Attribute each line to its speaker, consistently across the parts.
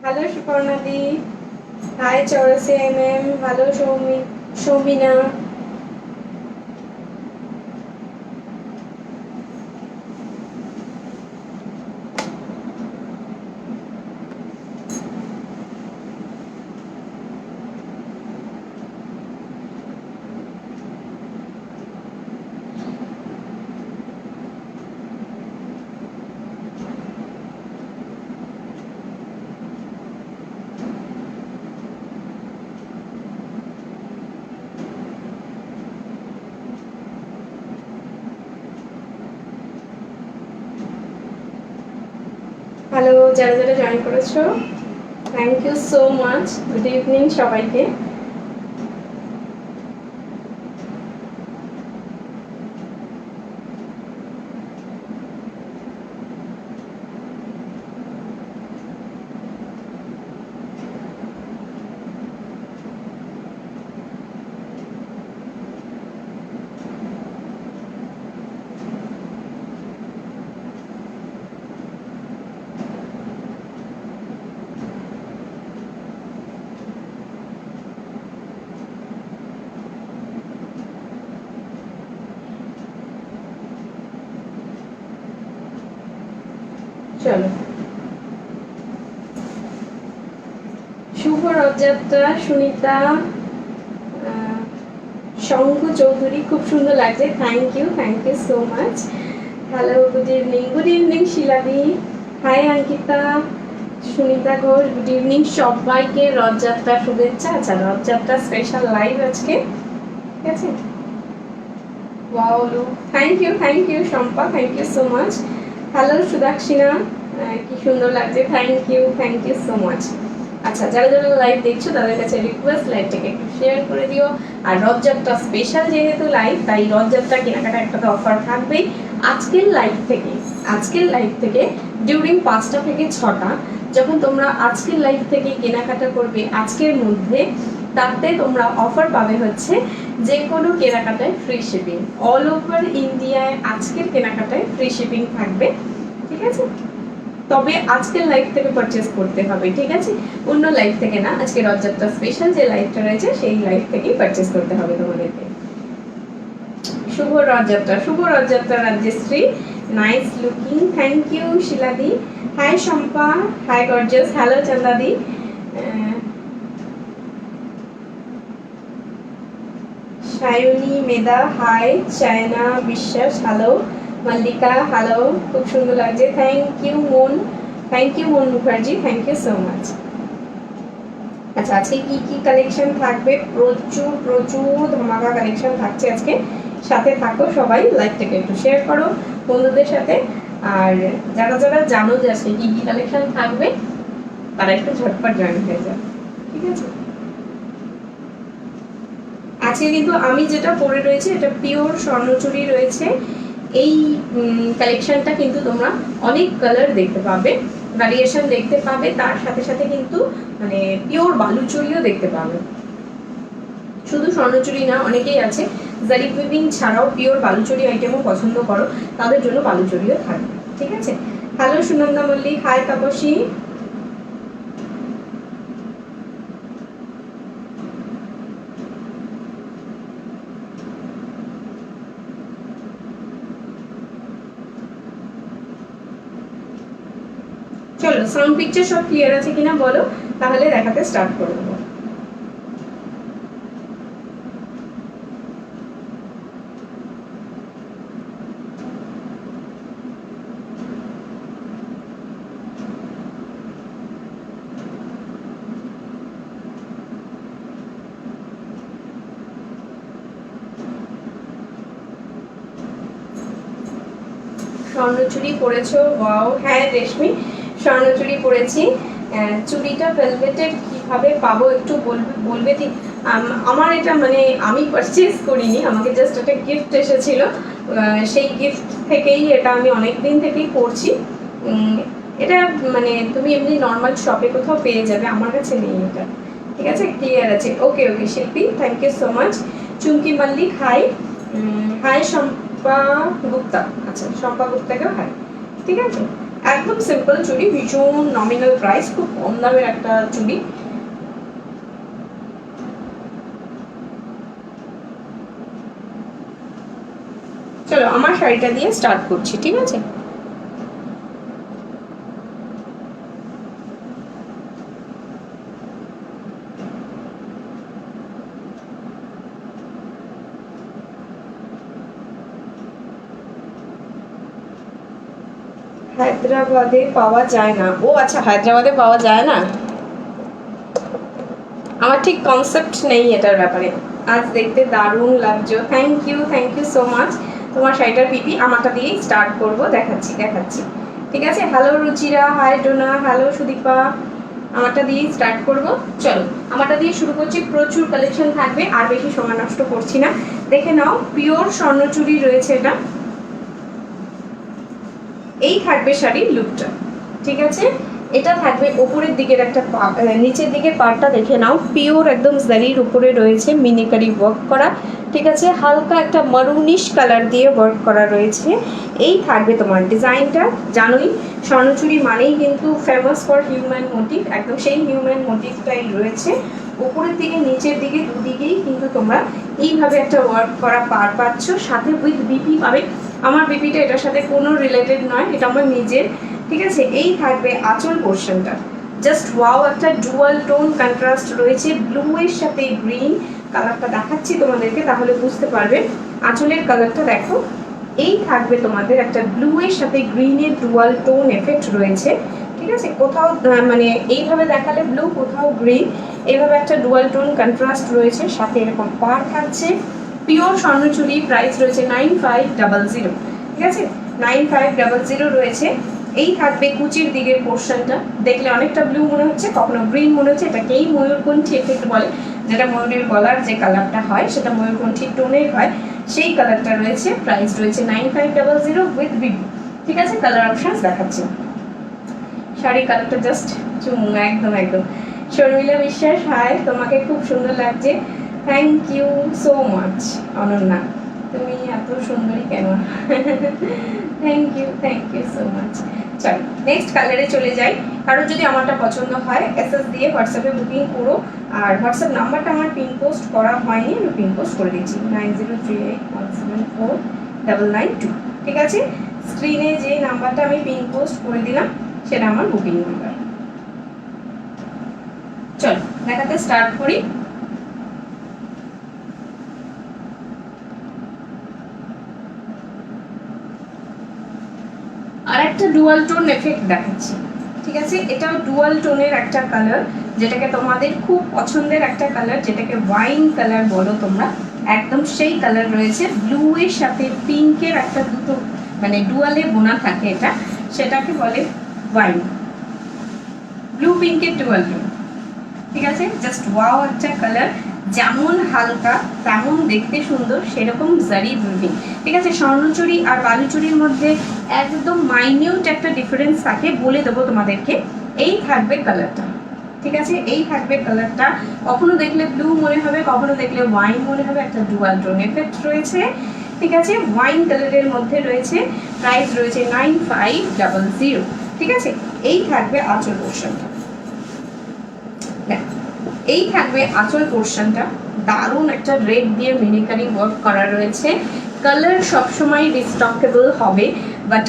Speaker 1: Hello সুপর্ণাদি, hi Chourasi hello Soumina. Hello, যারা যারা জয়েন করেছো thank you so much. Good evening সবাইকে। চলো, শুভ রথযাত্রা সুনিতা। শঙ্খ চৌধুরী, খুব সুন্দর লাগছে, thank you so much. Hello, good evening শিলাদি। Hi Ankita, Sunita Ghosh, good evening সবাইকে। রথযাত্রা শুভেচ্ছা। আচ্ছা, রথযাত্রা স্পেশাল লাইভ আজকে, ঠিক আছে। Wow, thank you Shampa, thank you so much. Hello Sudakshina, কি সুন্দর লাগছে, থ্যাংক ইউ সো মাচ। আচ্ছা, যারা যারা লাইভ দেখছো তাদের কাছে রিকোয়েস্ট, লাইভটাকে একটু শেয়ার করে দিও। আর রথযাত্রা স্পেশাল যেহেতু লাইভ, তাই রথযাত্রা কেনাকাটা একটা তো অফার থাকবেই আজকের লাইভ থেকে ডিউরিং 5টা থেকে 6টা, যখন তোমরা আজকের লাইভ থেকে কেনাকাটা করবে আজকের মধ্যে, তাতে তোমরা অফার পাবে হচ্ছে যে কোনো কেনাকাটায় ফ্রি শিপিং। অল ওভার ইন্ডিয়ায় আজকের কেনাকাটায় ফ্রি শিপিং থাকবে, ঠিক আছে। তবে আজকের লাইভ থেকে পারচেজ করতে হবে, ঠিক আছে, অন্য লাইভ থেকে না। আজকে রথযাত্রা স্পেশাল যে লাইভটা রয়েছে সেই লাইভ থেকেই পারচেজ করতে হবে তোমাদেরকে। শুভ Rathyatra Rajyashree, nice looking, thank you শিলাদি। Hi Shampa, hi gorgeous, hello চন্দাদি। Sayani Meda, hi. China Biswas, hello. Mallika, hello, খুব সুন্দর লাগছে, thank you Mon Mukherjee, thank you so much. আচ্ছা, আজকে কি কি কালেকশন থাকবে? প্রচুর ধামাকা কালেকশন থাকছে আজকে। সাথে থাকো সবাই, লাইভটাকে একটু শেয়ার করো বন্ধুদের সাথে। আর যারা যারা জানো যে আজকে কি কি কালেকশন থাকবে তারা একটু ঝটপট জয়েন হয়ে যাবে, ঠিক আছে। আজকে কিন্তু আমি যেটা পরে রয়েছে এটা পিওর স্বর্ণচুরি রয়েছে। এই কালেকশনটা কিন্তু তোমরা অনেক কালার দেখতে পাবে, ভ্যারিয়েশন দেখতে পাবে, তার সাথে সাথে কিন্তু মানে পিওর বালুচুরিও দেখতে পাবে। শুধু স্বর্ণচুরি না, অনেকেই আছে জারি উইভিং ছাড়াও পিওর বালুচুরি আইটেমও পছন্দ করো, তাদের জন্য বালুচুরিও থাকবে, ঠিক আছে। Hello Sunanda Mallick, hi Tapasi. চলো, সাউন্ড পিকচার সব ক্লিয়ার আছে কিনা বলো, তাহলে দেখাতে স্টার্ট করে দেবো। স্বর্ণচুরি পরেছো? ওয়াও, হ্যাঁ রেশমি, স্বর্ণচুরি পরেছি। চুড়িটা ভেলভেটের কিভাবে পাবো একটু বলবে ঠিক। আমার এটা মানে আমি পারচেজ করিনি, আমাকে জাস্ট একটা গিফট এসেছিল, সেই গিফট থেকেই এটা আমি অনেক দিন থেকেই পরছি। এটা মানে তুমি এমনি নর্মাল শপে কোথাও পেয়ে যাবে, আমার কাছে নেই এটা, ঠিক আছে, ক্লিয়ার আছে। Okay Shilpi, thank you so much. Chumki Mallick, hi. Hi Shampa Gupta, আচ্ছা শম্পা গুপ্তাকেও হাই, ঠিক আছে। একদম সিম্পল চুড়ি, ভীষণ নমিনাল প্রাইস, খুব কম দামের একটা চুড়ি। চলো আমার শাড়িটা দিয়ে স্টার্ট করছি, ঠিক আছে? হায়দ্রাবাদে পাওয়া যায় না? ও আচ্ছা, হায়দ্রাবাদে পাওয়া যায় না, আমার ঠিক কনসেপ্ট নেই এটার ব্যাপারে। আজ দেখতে দারুণ লাগছে, থ্যাংক ইউ সো মাচ। তোমার শাড়িটার পিপি আমারটা দিয়েই স্টার্ট করব, দেখাচ্ছি দেখাচ্ছি, ঠিক আছে? Hello Ruchira, hi Dona, hello Sudipa, আমারটা দিয়েই স্টার্ট করব। চলো আমারটা দিয়ে শুরু করছি, প্রচুর কালেকশন থাকবে, আর বেশি সময় নষ্ট করছি না। দেখে নাও, পিওর স্বর্ণচুরি রয়েছে এটা। এই থাকবে শাড়ির লুকটা, ঠিক আছে? এটা থাকবে উপরের দিকের একটা নিচের দিকে পার্টটা দেখে নাও, পিওর একদম জারির উপরে রয়েছে মিনিকারি ওয়ার্ক করা, ঠিক আছে? হালকা একটা মারুনিশ কালার দিয়ে ওয়ার্ক করা রয়েছে। এই থাকবে তোমার ডিজাইনটা। জানোই স্বর্ণচুরি মানেই কিন্তু ফেমাস ফর হিউম্যান মোটিভ, একদম সেই হিউম্যান মোটিভটাই রয়েছে। উপরের দিকে নিচের দিকে দুদিকেই কিন্তু তোমরা এইভাবে একটা ওয়ার্ক করা পার পাচ্ছ, সাথে উইথ বিপি পাবে। আমার বিপিটা এটার সাথে কোনো রিলেটেড নয়, এটা আমার নিজের, ঠিক আছে? এই থাকবে আঁচল পোর্শনটা, জাস্ট ওয়াও, একটা ডুয়াল টোন কন্ট্রাস্ট রয়েছে, ব্লু এর সাথে গ্রিন কালারটা দেখাচ্ছি তোমাদেরকে, তাহলে বুঝতে পারবে। আঁচলের কালারটা দেখো, এই থাকবে তোমাদের একটা ব্লু এর সাথে গ্রিনের ডুয়াল টোন এফেক্ট রয়েছে, ঠিক আছে? কোথাও মানে এইভাবে দেখালে ব্লু, কোথাও গ্রিন, এইভাবে একটা ডুয়াল টোন কন্ট্রাস্ট রয়েছে, সাথে এরকম পার থাকছে। পিওর স্বর্ণচুরি, প্রাইস রয়েছে 9500, ঠিক আছে? 9500 রয়েছে। এই থাকবে কুচির দিকের পোর্শনটা, দেখলে অনেকটা ব্লু মনে হচ্ছে, কখনো গ্রিন মনে হচ্ছে, এটাকেই ময়ূরকণ্ঠী এফেক্ট বলে, যেটা ময়ূরের গলার যে কালারটা হয় সেটা ময়ূরকণ্ঠী টোনের হয়, সেই কালারটা রয়েছে। প্রাইস রয়েছে 9500 উইথ বিবি, ঠিক আছে? কালার অপশনস দেখাচ্ছি। শাড়ির কালারটা জাস্ট চুমু, একদম একদম। শর্মিলা বিশ্বাস, হাই, তোমাকে খুব সুন্দর লাগছে, thank you so much. Ananya, তুমি এত সুন্দরী কেন? Thank you so much. চলো নেক্সট কালারে চলে যাই। কারো যদি আমারটা পছন্দ হয় এসএস দিয়ে হোয়াটসঅ্যাপে বুকিং করো, আর হোয়াটসঅ্যাপ নাম্বারটা আমার পিন পোস্ট করা হয়নি, আমি পিন পোস্ট করে দিচ্ছি 9038174992, ঠিক আছে? স্ক্রিনে যে নাম্বারটা আমি পিন পোস্ট করে দিলাম সেটা আমার বুকিং নাম্বার। চলো দেখাতে স্টার্ট করি। আর একটা ডুয়াল টোন এফেক্ট দেখাচ্ছি, ঠিক আছে? এটাও ডুয়াল টোনের একটা কালার, যেটাকে তোমাদের খুব পছন্দের একটা কালার, যেটাকে ওয়াইন কালার বলো তোমরা, একদম সেই কালার রয়েছে। ব্লু এর সাথে পিঙ্কের একটা দুটো মানে ডুয়ালে বোনা থাকে, এটা সেটাকে বলে ওয়াইন, ব্লু পিঙ্কের ডুয়াল টোন, ঠিক আছে? জাস্ট ওয়াও একটা কালার, যেমন হালকা তেমন দেখতে সুন্দর, সেরকম জারি উইভিং, ঠিক আছে? স্বর্ণচুরি আর বালুচুরির মধ্যে একদম মাইনিউট একটা ডিফারেন্স থাকে, বলে দেবো তোমাদেরকে। এই থাকবে কালারটা, ঠিক আছে? এই থাকবে কালারটা, কখনো দেখলে ব্লু মনে হবে, কখনো দেখলে ওয়াইন মনে হবে, একটা ডুয়াল টোন এফেক্ট রয়েছে, ঠিক আছে? ওয়াইন কালারের মধ্যে রয়েছে, প্রাইস রয়েছে 9500, ঠিক আছে? এই থাকবে আঁচল পোর্শনটা, এই থাকবে আঁচল পোর্শনটা, দারুণ একটা রেড দিয়ে মিনিকারি ওয়ার্ক করা রয়েছে। কালার সবসময় রিস্টকেবল হবে, বাট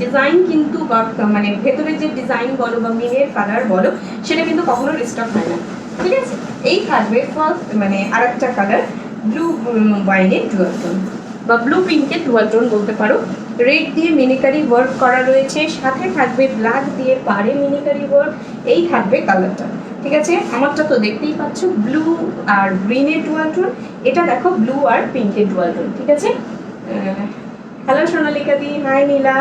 Speaker 1: ডিজাইন কিন্তু মানে ভেতরে যে ডিজাইন বলো বা মিনের কালার বলো, সেটা কিন্তু কখনো রিস্টক হয় না, ঠিক আছে? এই থাকবে ফার্স্ট মানে আর একটা কালার, ব্লু ওয়াইনের ডুয়াল টোন বা ব্লু পিঙ্কের ডুয়াল টোন বলতে পারো। রেড দিয়ে মিনিকারি ওয়ার্ক করা রয়েছে, সাথে থাকবে ব্ল্যাক দিয়ে পারে মিনিকারি ওয়ার্ক। এই থাকবে কালারটা, ঠিক আছে? আমারটা তো দেখতেই পাচ্ছ ব্লু আর গ্রিনের ডুয়াল টোন, এটা দেখো ব্লু আর পিঙ্কের ডুয়াল টোন, ঠিক আছে? হ্যালো সোনালিকা দি, হাই নীলা,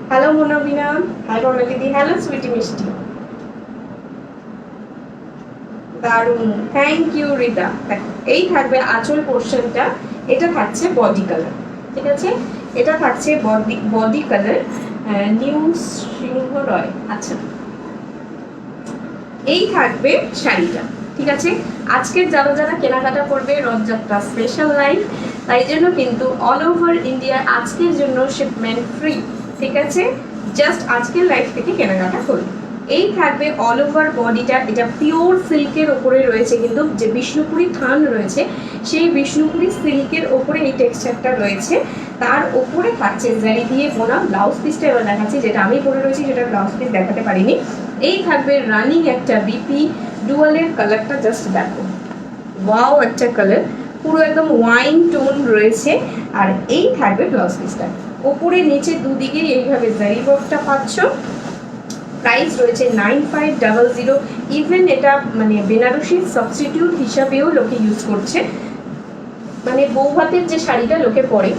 Speaker 1: হ্যালো মনোবিনা, হাই বর্ণালী দি, হ্যালো সুইটি মিষ্টি, দারুণ, থ্যাংক ইউ রিতা। এই থাকবে আঁচল পোর্শনটা, এটা থাকছে বডি কালার, ঠিক আছে? এটা থাকছে বডি কালার, নিউ সিংহ রয়, আচ্ছা। এই থাকবে শাড়িটা, ঠিক আছে? আজকের যারা যারা কেনাকাটা করবে রথযাত্রা স্পেশাল লাইভ, তাই জন্য কিন্তু অল ওভার ইন্ডিয়া আজকের জন্য শিপমেন্ট ফ্রি, ঠিক আছে? জাস্ট আজকের লাইফ থেকে কেনাকাটা করুন। এই থাকবে অল ওভার বডিটা, এটা পিওর সিল্কের ওপরে রয়েছে, কিন্তু যে বিষ্ণুপুরি থান রয়েছে সেই বিষ্ণুপুরি সিল্কের ওপরে এই টেক্সচারটা রয়েছে। তার ওপরে থাকছে জারি দিয়ে বোনা ব্লাউজ পিসটা এবার দেখাচ্ছি, যেটা আমি পরে রয়েছি সেটা ব্লাউজ পিস দেখাতে পারিনি। এই থাকবে রানিং একটা বিপি ডুয়ালের কালারটা, জাস্ট দেখো ওয়াও একটা কালার, পুরো একদম ওয়াইন টোন রয়েছে। আর এই থাকবে ব্লাউজ পিসটা, ওপরে নিচে দুদিকে এইভাবে জারি ওয়ার্কটা পাচ্ছ। প্রাইস রয়েছে 9500। ইভেন এটা মানে বেনারসির সাবস্টিটিউট হিসাবেও লোকে ইউজ করছে, মানে বৌভাতের যে শাড়িটা লোকে পরে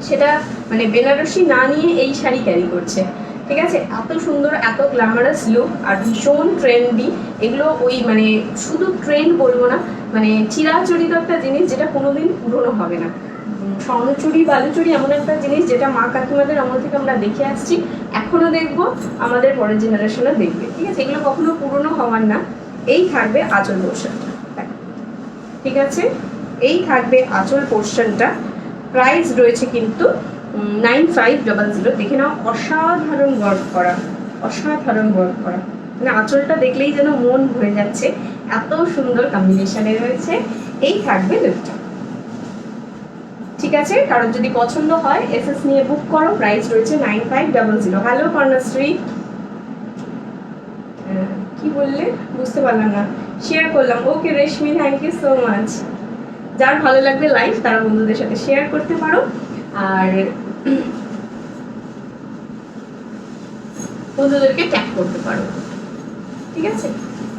Speaker 1: সেটা মানে বেনারসি না নিয়ে এই শাড়ি ক্যারি করছে। ঠিক আছে, এত সুন্দর, এত গ্ল্যামারাস লুক, আর ভীষণ ট্রেন্ডি। এগুলো ওই মানে শুধু ট্রেন্ড বলবো না, মানে চিরাচরিত একটা জিনিস যেটা কোনোদিন পুরনো হবে না। স্বর্ণচুরি বালুচুরি এমন একটা জিনিস যেটা মা কাকিমাদের আমল থেকে আমরা দেখে আসছি, এখনো দেখবো, আমাদের পরের জেনারেশনও দেখবে। ঠিক আছে, এগুলো কখনো পুরনো হওয়ার না। এই থাকবে আঁচল পোর্শনটা, ঠিক আছে, এই থাকবে আঁচল পোর্শনটা। প্রাইস রয়েছে কিন্তু 9500। দেখে নাও, অসাধারণ ওয়ার্ক করা, অসাধারণ ওয়ার্ক করা, মানে আঁচলটা দেখলেই যেন মন ভরে যাচ্ছে, এত সুন্দর কম্বিনেশনে রয়েছে। এই থাকবে লুকটা, ঠিক আছে। কারণ যদি পছন্দ হয় এসএস নিয়ে বুক করো। প্রাইস রয়েছে 9500। হ্যালো কর্ণশ্রী, কি বললে বুঝতে পারলাম না, শেয়ার করলাম। ওকে রেশমি, থ্যাংক ইউ সো মাচ। যার ভালো লাগবে লাইভ তারা বন্ধুদের সাথে শেয়ার করতে পারো, আর বন্ধুদেরকে ট্যাগ করতে পারো, ঠিক আছে।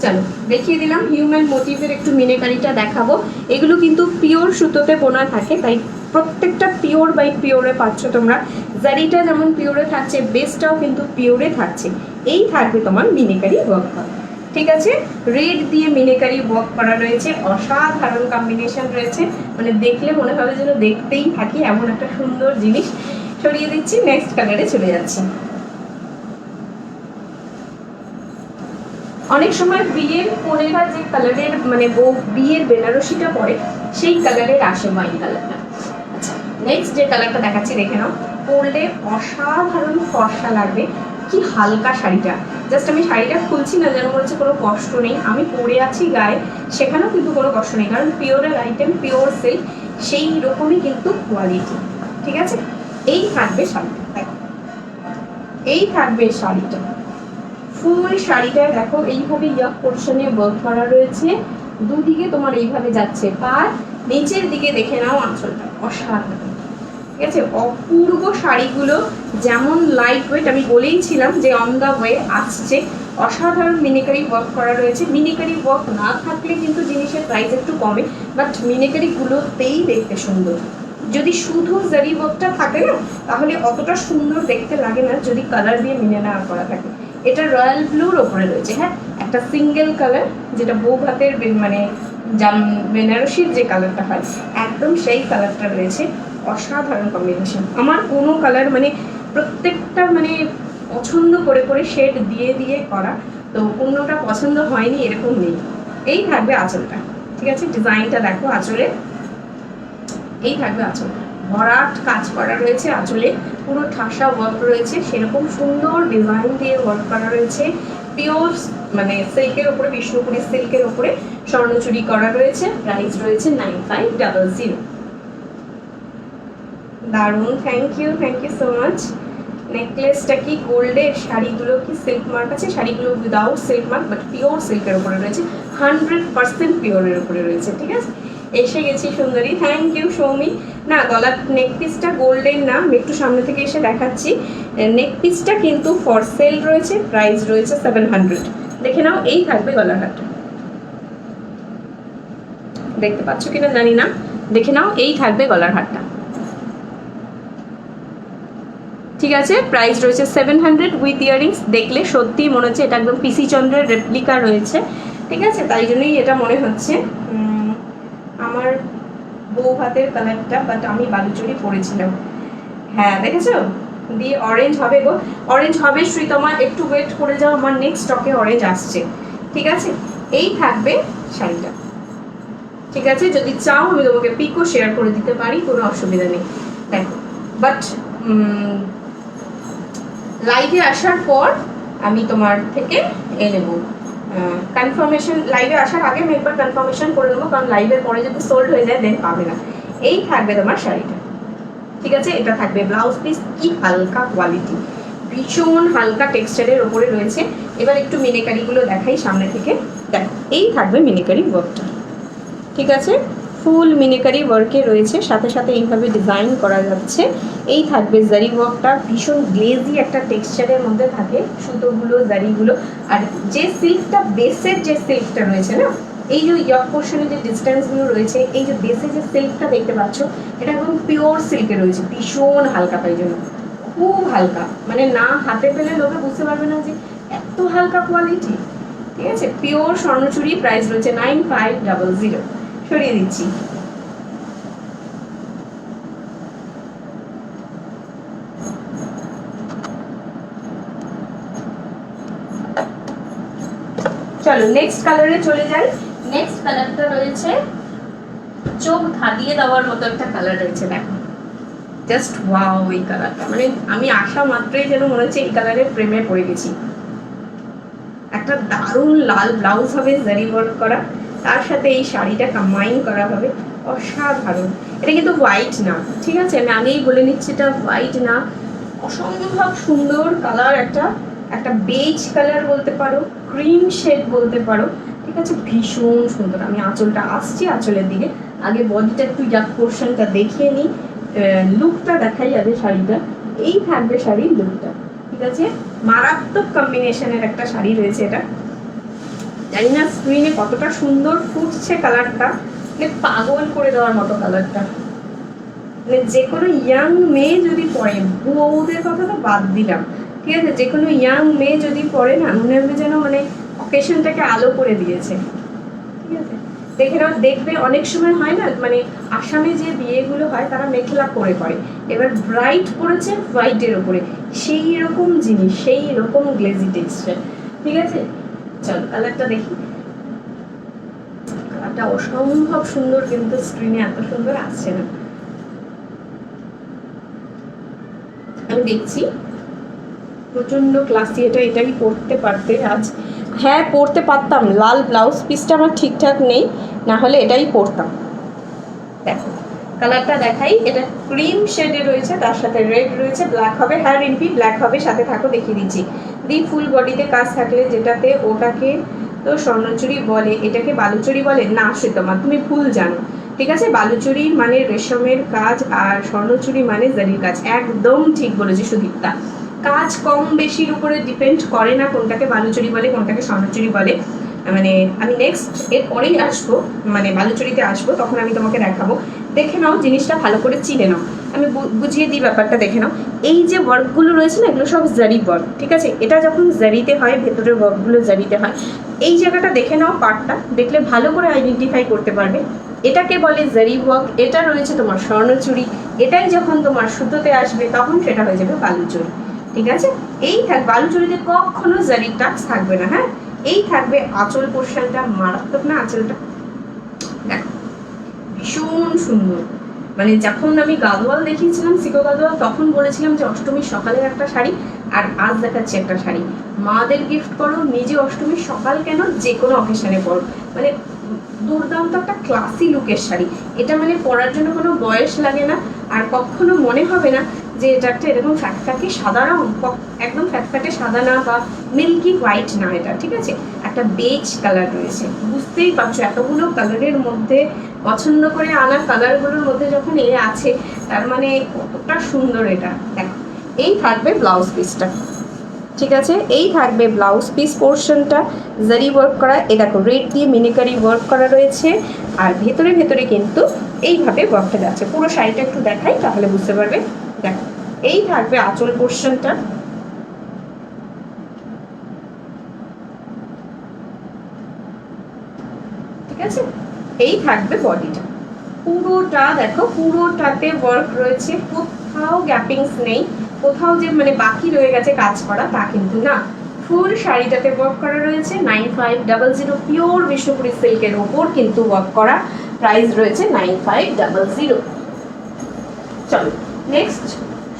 Speaker 1: চলো দেখিয়ে দিলাম হিউম্যান মোটিভের একটু মিনেকারিটা দেখাবো। এগুলো কিন্তু পিওর সুতোতে বোনা থাকে, তাই প্রত্যেকটা পিওর বাই পিওরে পাচ্ছ তোমরা। জারিটা যেমন পিওরে থাকছে, বেসটাও কিন্তু পিওরে থাকছে। এই থাকবে তোমার মিনেকারি ওয়ার্ক করা, ঠিক আছে। রেড দিয়ে মিনেকারি ওয়ার্ক করা রয়েছে, অসাধারণ কম্বিনেশন রয়েছে, মানে দেখলে মনে হবে যেন দেখতেই থাকি, এমন একটা সুন্দর জিনিস। সরিয়ে দিচ্ছি, নেক্সট কালারে চলে যাচ্ছি। অনেক সময় বিয়ের কনেরা যে কালারের মানে বিয়ের বেনারসিটা পরে সেই কালারের আসে ওয়াইন কালারটা। আচ্ছা, নেক্সট যে কালারটা দেখাচ্ছি দেখে নাও, পরলে অসাধারণ ফর্সা লাগবে। কি হালকা শাড়িটা, জাস্ট আমি শাড়িটা খুলছি না যেন মনে হচ্ছে কোনো কষ্ট নেই, আমি পরে আছি গায়ে, সেখানেও কিন্তু কোনো কষ্ট নেই, কারণ পিওরের আইটেম, পিওর সিল্ক, সেই রকমই কিন্তু কোয়ালিটি, ঠিক আছে। এই থাকবে শাড়িটা, এই থাকবে শাড়িটা, ফুল শাড়িটায় দেখো এইভাবে ইয়াক পোর্শনে ওয়ার্ক করা রয়েছে, দুদিকে তোমার এইভাবে যাচ্ছে পার, নিচের দিকে দেখে নাও আঁচলটা, অসাধারণ, ঠিক আছে। অপূর্ব শাড়িগুলো যেমন লাইট ওয়েট, আমি বলেইছিলাম যে অন দ্য ওয়ে আসছে। অসাধারণ মিনিকারি ওয়ার্ক করা রয়েছে। মিনিকারি ওয়ার্ক না থাকলে কিন্তু জিনিসের প্রাইস একটু কমে, বাট মিনিকারিগুলোতেই দেখতে সুন্দর। যদি শুধু জারি ওয়ার্কটা থাকে না, তাহলে অতটা সুন্দর দেখতে লাগে না যদি কালার দিয়ে মিনে না করা থাকে। এটা রয়্যাল ব্লুর ওপরে রয়েছে, হ্যাঁ, একটা সিঙ্গেল কালার, যেটা বৌভাতের মানে বেনারসির যে কালারটা হয় একদম সেই কালারটা রয়েছে। অসাধারণ কম্বিনেশন। আমার কোনো কালার মানে প্রত্যেকটা মানে পছন্দ করে করে শেড দিয়ে দিয়ে করা, তো কোনোটা পছন্দ হয়নি এরকম নেই। এই থাকবে আঁচলটা, ঠিক আছে, ডিজাইনটা দেখো আঁচলে, এই থাকবে আঁচল, ভরাট কাজ করা রয়েছে আঁচলে, পুরো ঠাসা ওয়ার্ক রয়েছে, সেরকম সুন্দর ডিজাইন দিয়ে ওয়ার্ক করা রয়েছে। পিওর মানে সিল্কের ওপরে, বিষ্ণুপুরি সিল্কের ওপরে স্বর্ণচুরি করা রয়েছে। প্রাইস রয়েছে 9500। দারুণ, থ্যাংক ইউ সো মাচ। নেকলেসটা কি গোল্ডের, শাড়িগুলো কি সিল্ক মার্ক আছে, শাড়িগুলো without silk mark, but pure সিল্কের উপরে রয়েছে, 100% পিওরের উপরে রয়েছে, ঠিক আছে। এসে গেছি সুন্দরী, থ্যাংক ইউ সৌমি। না, গলার নেক পিসটা গোল্ডের না, আমি একটু সামনে থেকে এসে দেখাচ্ছি। নেক পিসটা কিন্তু ফর সেল রয়েছে, প্রাইস রয়েছে 700। দেখে নাও, এই থাকবে গলার হারটা, দেখতে পাচ্ছ কিনা জানি না, দেখে নাও, এই থাকবে গলার হারটা, ঠিক আছে। প্রাইস রয়েছে 700 উইথ ইয়ারিংস। দেখলে সত্যি মনে হচ্ছে এটা একদম পিসি চন্দ্রের রেপ্লিকা রয়েছে, ঠিক আছে, তাই জন্যই এটা মনে হচ্ছে আমার বউ ভাতের কালারটা, বাট আমি বালুচুরি পরেছিলাম। হ্যাঁ দেখেছো, দিয়ে অরেঞ্জ হবে গো, অরেঞ্জ হবে শ্রীতমা, একটু ওয়েট করে যাও, আমার নেক্সট স্টকে অরেঞ্জ আসছে, ঠিক আছে। এই থাকবে শাড়িটা, ঠিক আছে। যদি চাও আমি তোমাকে পিকও শেয়ার করে দিতে পারি, কোনো অসুবিধা নেই। দেখো, বাট লাইভে আসার পর আমি তোমার থেকে নেব কনফার্মেশন। লাইভে আসার আগে আমি একবার কনফার্মেশন করে নেবো, কারণ লাইভের পরে যদি সোল্ড হয়ে যায় দেন পাবে না। এই থাকবে তোমার শাড়িটা, ঠিক আছে। এটা থাকবে ব্লাউজ পিস, কি হালকা কোয়ালিটি, ভীষণ হালকা টেক্সচারের ওপরে রয়েছে। এবার একটু মিনেকারিগুলো দেখাই সামনে থেকে, দেখো এই থাকবে মিনেকারি ওয়ার্কটা, ঠিক আছে। ফুল মিনেকারি ওয়ার্কে রয়েছে, সাথে সাথে এইভাবে ডিজাইন করা যাচ্ছে। এই থাকবে জারি ওয়ার্কটা, ভীষণ গ্লেজি একটা টেক্সচারের মধ্যে থাকে সুতোগুলো, জারিগুলো। আর যে সিল্কটা, বেসের যে সিল্কটা রয়েছে না, এই যে ইয়ক পোর্শনে যে ডিস্টেন্সগুলো রয়েছে, এই যে বেসে যে সিল্কটা দেখতে পাচ্ছ, এটা একদম পিওর সিল্কে রয়েছে, ভীষণ হালকা, তাই জন্য খুব হালকা, মানে না হাতে পেলে লোকে বুঝতে পারবে না যে এত হালকা কোয়ালিটি, ঠিক আছে। পিওর স্বর্ণচুরি, প্রাইস রয়েছে 9500। সরিয়ে দিচ্ছি। চলো নেক্সট কালারে চলে যাই। নেক্সট কালারটা রয়েছে চোখ ধাঁধিয়ে দেওয়ার মতো একটা কালার রয়েছে, দেখো জাস্ট ওয়াও। এই কালারটা মানে আমি আসা মাত্রই যেন মনে হচ্ছে এই কালারের প্রেমে পড়ে গেছি। একটা দারুণ লাল ব্লাউজ হবে জারি ওয়ার্ক করা, তার সাথে এই শাড়িটা কম্বাইন করা হবে, অসাধারণ। এটা কিন্তু হোয়াইট না, ঠিক আছে, আমি আগেই বলে নিচ্ছি এটা হোয়াইট না, অসম্ভব সুন্দর কালার, একটা বেজ কালার বলতে পারো, ক্রিম শেড বলতে পারো, ঠিক আছে, ভীষণ সুন্দর। আমি আঁচলটা আসছি, আঁচলের দিকে আগে বডিটা একটু ইয়াক পোর্শনটা দেখিয়ে নিই, লুকটা দেখাই আগে শাড়িটা। এই থাকবে শাড়ির লুকটা, ঠিক আছে। মারাত্মক কম্বিনেশনের একটা শাড়ি রয়েছে এটা, জানি না স্ক্রিনে কতটা সুন্দর ফুটছে কালারটা, মানে পাগল করে দেওয়ার মতো কালারটা। মানে যে কোনো ইয়াং মেয়ে যদি পরে, বউদের কথা তো বাদ দিলাম, ঠিক আছে, যে কোনো ইয়াং মেয়ে যদি পরে না, মনে হবে যেন মানে অকেশনটাকে আলো করে দিয়েছে, ঠিক আছে। দেখে নাও, দেখবে অনেক সময় হয় না, মানে আসামে যে বিয়েগুলো হয় তারা মেখলা করে করে, এবার ব্রাইট পড়েছে হোয়াইটের ওপরে, সেই রকম জিনিস, সেই রকম গ্লেজি টেক্সচার, ঠিক আছে। চল কালারটা দেখি, কালারটা অসম্ভব সুন্দর, কিন্তু স্ক্রিনে এত সুন্দর আসছে না। আমি দেখছি প্রচন্ড ক্লাসি, এটাই পরতে পারতে আজ, হ্যাঁ পরতে পারতাম, লাল ব্লাউজ পিসটা আমার ঠিকঠাক নেই, না হলে এটাই পরতাম। দেখো কালারটা দেখাই, এটা ক্রিম শেডে রয়েছে, তার সাথে রেড রয়েছে, ব্ল্যাক হবে, হ্যাঁ রিম্পি ব্ল্যাক হবে, সাথে থাকো দেখিয়ে দিচ্ছি। ফুল বডিতে কাজ থাকলে যেটাতে, ওটাকে তো স্বর্ণচুরি বলে, এটাকে বালুচুরি বলে না, শ্বেতমা তুমি ভুল জানো, ঠিক আছে। বালুচুরি মানে রেশমের কাজ, আর স্বর্ণচুরি মানে জারির কাজ, একদম ঠিক বলেছি সুদীপ্তা। কাজ কম বেশির উপরে ডিপেন্ড করে না কোনটাকে বালুচুরি বলে কোনটাকে স্বর্ণচুরি বলে। মানে আমি নেক্সট এর পরেই আসবো, মানে বালুচুরিতে আসবো, তখন আমি তোমাকে দেখাবো। দেখে নাও জিনিসটা ভালো করে চিনে নাও, আমি বুঝিয়ে দিই ব্যাপারটা, দেখে নাও। এই যে ওয়ার্কগুলো রয়েছে না, এগুলো সব জারি ওয়ার্ক, ঠিক আছে। এটা যখন জারিতে হয়, ভেতরের ওয়ার্কগুলো জারিতে হয়, এই জায়গাটা দেখে নাও, পার্টটা দেখলে ভালো করে আইডেন্টিফাই করতে পারবে। এটাকে বলে জারি ওয়ার্ক, এটা রয়েছে তোমার স্বর্ণচুরি, এটাই যখন তোমার সুতোতে আসবে তখন সেটা হয়ে যাবে বালুচুরি, ঠিক আছে। এই বালুচুরিতে কখনো জারি টাচ থাকবে না, হ্যাঁ। এই থাকবে আঁচল পোর্শনটা, মারাত্মক না আঁচলটা, দেখো ভীষণ সুন্দর। মানে যখন আমি গাদোয়াল দেখিয়েছিলাম, সিকো গাদোয়াল, তখন বলেছিলাম যে অষ্টমীর সকালের একটা শাড়ি, আর আজ দেখাচ্ছি একটা শাড়ি মাদের গিফট করো, নিজে অষ্টমীর সকাল কেন, যে কোনো অকেশনে পরো, মানে দুর্দান্ত একটা ক্লাসি লুকের শাড়ি। এটা মানে পরার জন্য কোনো বয়স লাগে না, আর কখনো মনে হবে না যে এটা একটা এরকম ফ্যাটফ্যাটে সাদা রঙ, একদম ফ্যাটফ্যাটে সাদা না, বা মিল্কি হোয়াইট না, এটা ঠিক আছে, একটা বেজ কালার রয়েছে। বুঝতেই পারছো এতগুলো কালারের মধ্যে পছন্দ করে আনা কালারগুলোর মধ্যে যখন এ আছে, তার মানে কতটা সুন্দর এটা। দেখো এই থাকবে ব্লাউজ পিসটা, ঠিক আছে। এই থাকবে ব্লাউজ পিস পোর্শনটা, জারি ওয়ার্ক করা, এ দেখো রেড দিয়ে মিনিকারি ওয়ার্ক করা রয়েছে, আর ভেতরে ভেতরে কিন্তু এইভাবে ওয়ার্কটা যাচ্ছে। পুরো শাড়িটা একটু দেখাই তাহলে বুঝতে পারবে। দেখো এই থাকবে আঁচল পোর্শনটা, ঠিক আছে। এই থাকবে বডিটা, পুরোটা দেখো, পুরোটাতে ওয়ার্ক রয়েছে, কোথাও গ্যাপিংস নেই, কোথাও যে মানে বাকি রয়ে গেছে কাজ করা তা কিন্তু না। ফুল শাড়িটাতে ওয়ার্ক করা রয়েছে, 9500, পিওর বিষ্ণুপুরি সিল্কের ওপর কিন্তু ওয়ার্ক করা, প্রাইস রয়েছে 9500। চলো নেক্সট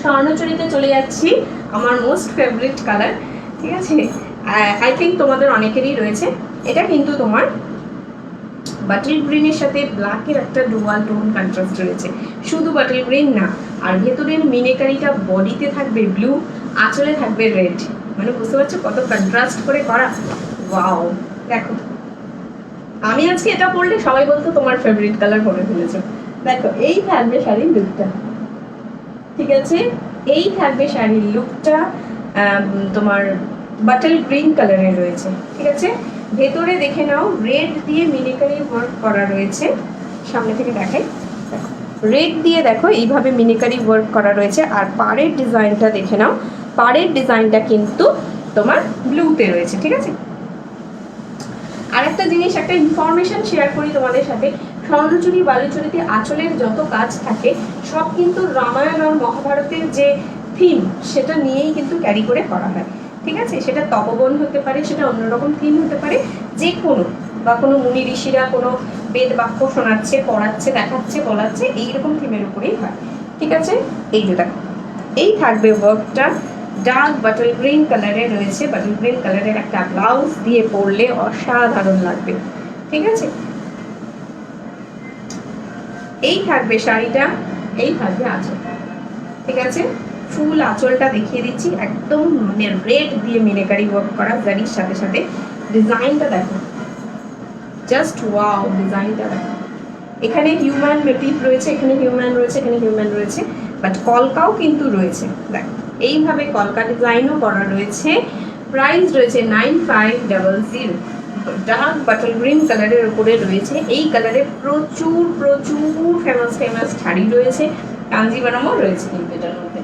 Speaker 1: স্বর্ণচুরিতে চলে যাচ্ছি। আমার মোস্ট ফেভারিট কালার, ঠিক আছে। আই থিঙ্ক তোমাদের অনেকেরই রয়েছে। এটা কিন্তু তোমার বাটল গ্রিনের সাথে ব্ল্যাকের একটা ডুয়াল টোন কন্ট্রাস্ট রয়েছে। শুধু বাটল গ্রিন না, আর ভেতরের মিনেকারিটা বডিতে থাকবে ব্লু, আঁচলে থাকবে রেড। মানে বুঝতে পারছো কত কন্ট্রাস্ট করে করা। ওয়াও, দেখো আমি আজকে এটা পরলে সবাই বলতো তোমার ফেভারিট কালার পরে ফেলেছো। দেখো এই থাকবে শাড়ির লুকটা, ঠিক আছে। এই থাকবে শাড়ির লুকটা, তোমার বাটল গ্রিন কালারের রয়েছে, ঠিক আছে। ভেতরে দেখে নাও রেড দিয়ে মিনিকারি ওয়ার্ক করা রয়েছে। সামনে থেকে দেখাই, রেড দিয়ে দেখো এইভাবে মিনিকারি ওয়ার্ক করা রয়েছে। আর পাড়ের ডিজাইনটা দেখে নাও, পাড়ের ডিজাইনটা কিন্তু তোমার ব্লুতে রয়েছে, ঠিক আছে। আর একটা জিনিস, একটা ইনফরমেশন শেয়ার করি তোমাদের সাথে। স্বর্ণচুরি বালুচুরিতে আঁচলের যত কাজ থাকে সব কিন্তু রামায়ণ আর মহাভারতের যে থিম সেটা নিয়েই কিন্তু ক্যারি করে করা হয়, ঠিক আছে। সেটা তপবন হতে পারে, সেটা অন্যরকম থিম হতে পারে, যে কোনো বা কোনো মুনি ঋষিরা কোনো বেদ বাক্য শোনাচ্ছে, পড়াচ্ছে, দেখাচ্ছে, বলাচ্ছে, এইরকম থিমের উপরেই হয়, ঠিক আছে। এই যে দেখো এই থাকবে ওয়ার্কটা, ডার্ক বাটল গ্রিন কালারের রয়েছে। বাটল গ্রিন কালারের একটা ব্লাউজ দিয়ে পরলে অসাধারণ লাগবে, ঠিক আছে। এই থাকবে শাড়িটা, এই থাকবে আঁচল, ঠিক আছে। ফুল আঁচলটা দেখিয়ে দিচ্ছি, একদম মানে রেড দিয়ে মিনেকারি ওয়ার্ক করা, জারির সাথে সাথে ডিজাইনটা দেখো, জাস্ট ওয়াও ডিজাইনটা দেখো। এখানে হিউম্যান মোটিভ রয়েছে, এখানে হিউম্যান রয়েছে, এখানে হিউম্যান রয়েছে, বাট কলকাও কিন্তু রয়েছে। দেখো এইভাবে কলকা ডিজাইনও করা রয়েছে। প্রাইস রয়েছে 9500। ডার্ক বাটল গ্রিন কালারের উপরে রয়েছে। এই কালারে প্রচুর প্রচুর ফেমাস ফেমাস শাড়ি রয়েছে, কাঞ্জিভারমও রয়েছে কিন্তু এটার মধ্যে।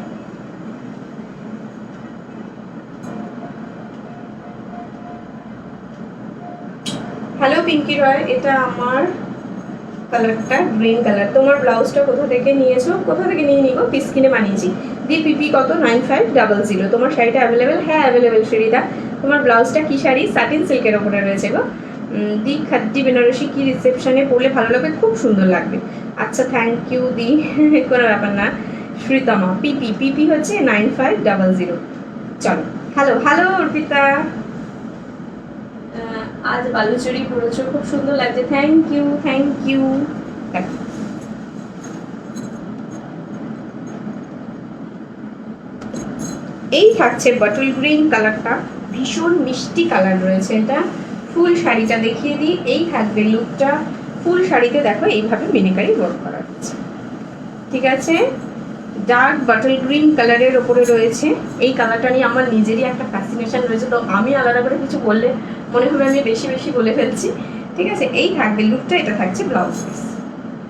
Speaker 1: হ্যালো পিঙ্কি রয়, এটা আমার কালারটা গ্রিন কালার। তোমার ব্লাউজটা কোথা থেকে নিয়েছো? কোথা থেকে নিয়ে নিবো, পিস কিনে বানিয়েছি। দি পিপি কত? 9500। তোমার শাড়িটা অ্যাভেলেবেল? হ্যাঁ অ্যাভেলেবেল শাড়িটা। তোমার ব্লাউজটা কি শাড়ি? সাটিন সিল্কের ওপরে রয়েছে গো। দি খাদ্দি বেনারসি কি রিসেপশনে পরলে ভালো লাগবে? খুব সুন্দর লাগবে। আচ্ছা থ্যাংক ইউ দি, কোনো ব্যাপার না। শ্রীতমা পিপি, পিপি হচ্ছে 9500। চলো, হ্যালো হ্যালো অর্পিতা, আজ বালুচুরি পরেছো, খুব সুন্দর লাগছে। Thank you thank you. এই থাকছে বটল গ্রিন কালারটা, ভীষণ মিষ্টি কালার রয়েছে এটা। ফুল শাড়িটা দেখিয়ে দিই, এই থাকবে লুকটা। ফুল শাড়িতে দেখো এইভাবে মিনিকারি ওয়ার্ক করা রয়েছে, ঠিক আছে। ডার্ক বাটল গ্রিন কালারের ওপরে রয়েছে। এই কালারটা নিয়ে আমার নিজেরই একটা ফ্যাসিনেশন রয়েছে, তো আমি আলাদা করে কিছু বললে মনে হবে আমি বেশি বেশি বলে ফেলছি, ঠিক আছে। এই থাকবে লুকটা, এটা থাকছে ব্লাউজ পিস,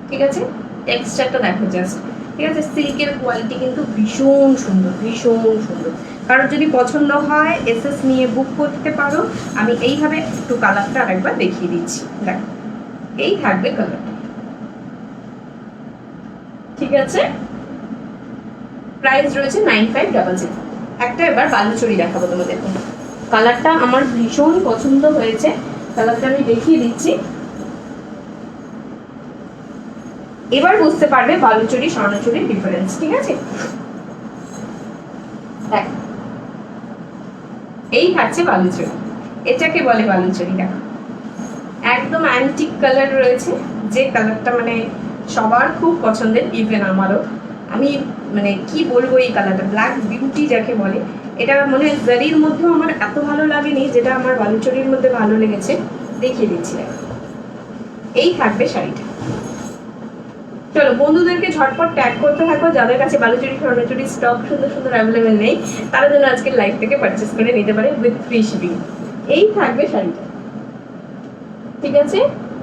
Speaker 1: ঠিক আছে। টেক্সচারটা দেখো জাস্ট, ঠিক আছে। সিল্কের কোয়ালিটি কিন্তু ভীষণ সুন্দর, ভীষণ সুন্দর। কারোর যদি পছন্দ হয় এসএস নিয়ে বুক করতে পারো। আমি এইভাবে একটু কালারটা আরেকবার দেখিয়ে দিচ্ছি, দেখো এই থাকবে কালারটা, ঠিক আছে। প্রাইস রয়েছে 9500। একটা এবার বালুচুরি দেখাবো তোমাদের। কালারটা আমার ভীষণ পছন্দ হয়েছে, কালারটা আমি দেখিয়ে দিচ্ছি। এবার বুঝতে পারবে বালুচুরি স্বর্ণচুরির ডিফারেন্স, ঠিক আছে। দেখ এই থাকছে বালুচুরি, এটাকে বলে বালুচুরি। দেখো একদম অ্যান্টিক কালার রয়েছে, যে কালারটা মানে সবার খুব পছন্দের, ইভেন আমারও। আমি মানে কি বলবো, এই কালারটা ব্ল্যাক বিউটি যাকে বলে, এটা মানে জারির মধ্যেও আমার এত ভালো লাগেনি যেটা আমার বালুচুরির মধ্যে ভালো লেগেছে। দেখিয়ে দিচ্ছি, এই থাকবে শাড়িটা। চলো বন্ধুদেরকে ঝটপট ট্যাগ করতে থাকো, যাদের কাছে বালুচুরি স্বর্ণচুরি স্টক সুন্দর সুন্দর অ্যাভেলেবেল নেই, তারা যেন আজকের লাইভ থেকে পারচেস করে নিতে পারে উইথ ফ্রি শিপিং। এই থাকবে শাড়িটা, ঠিক আছে।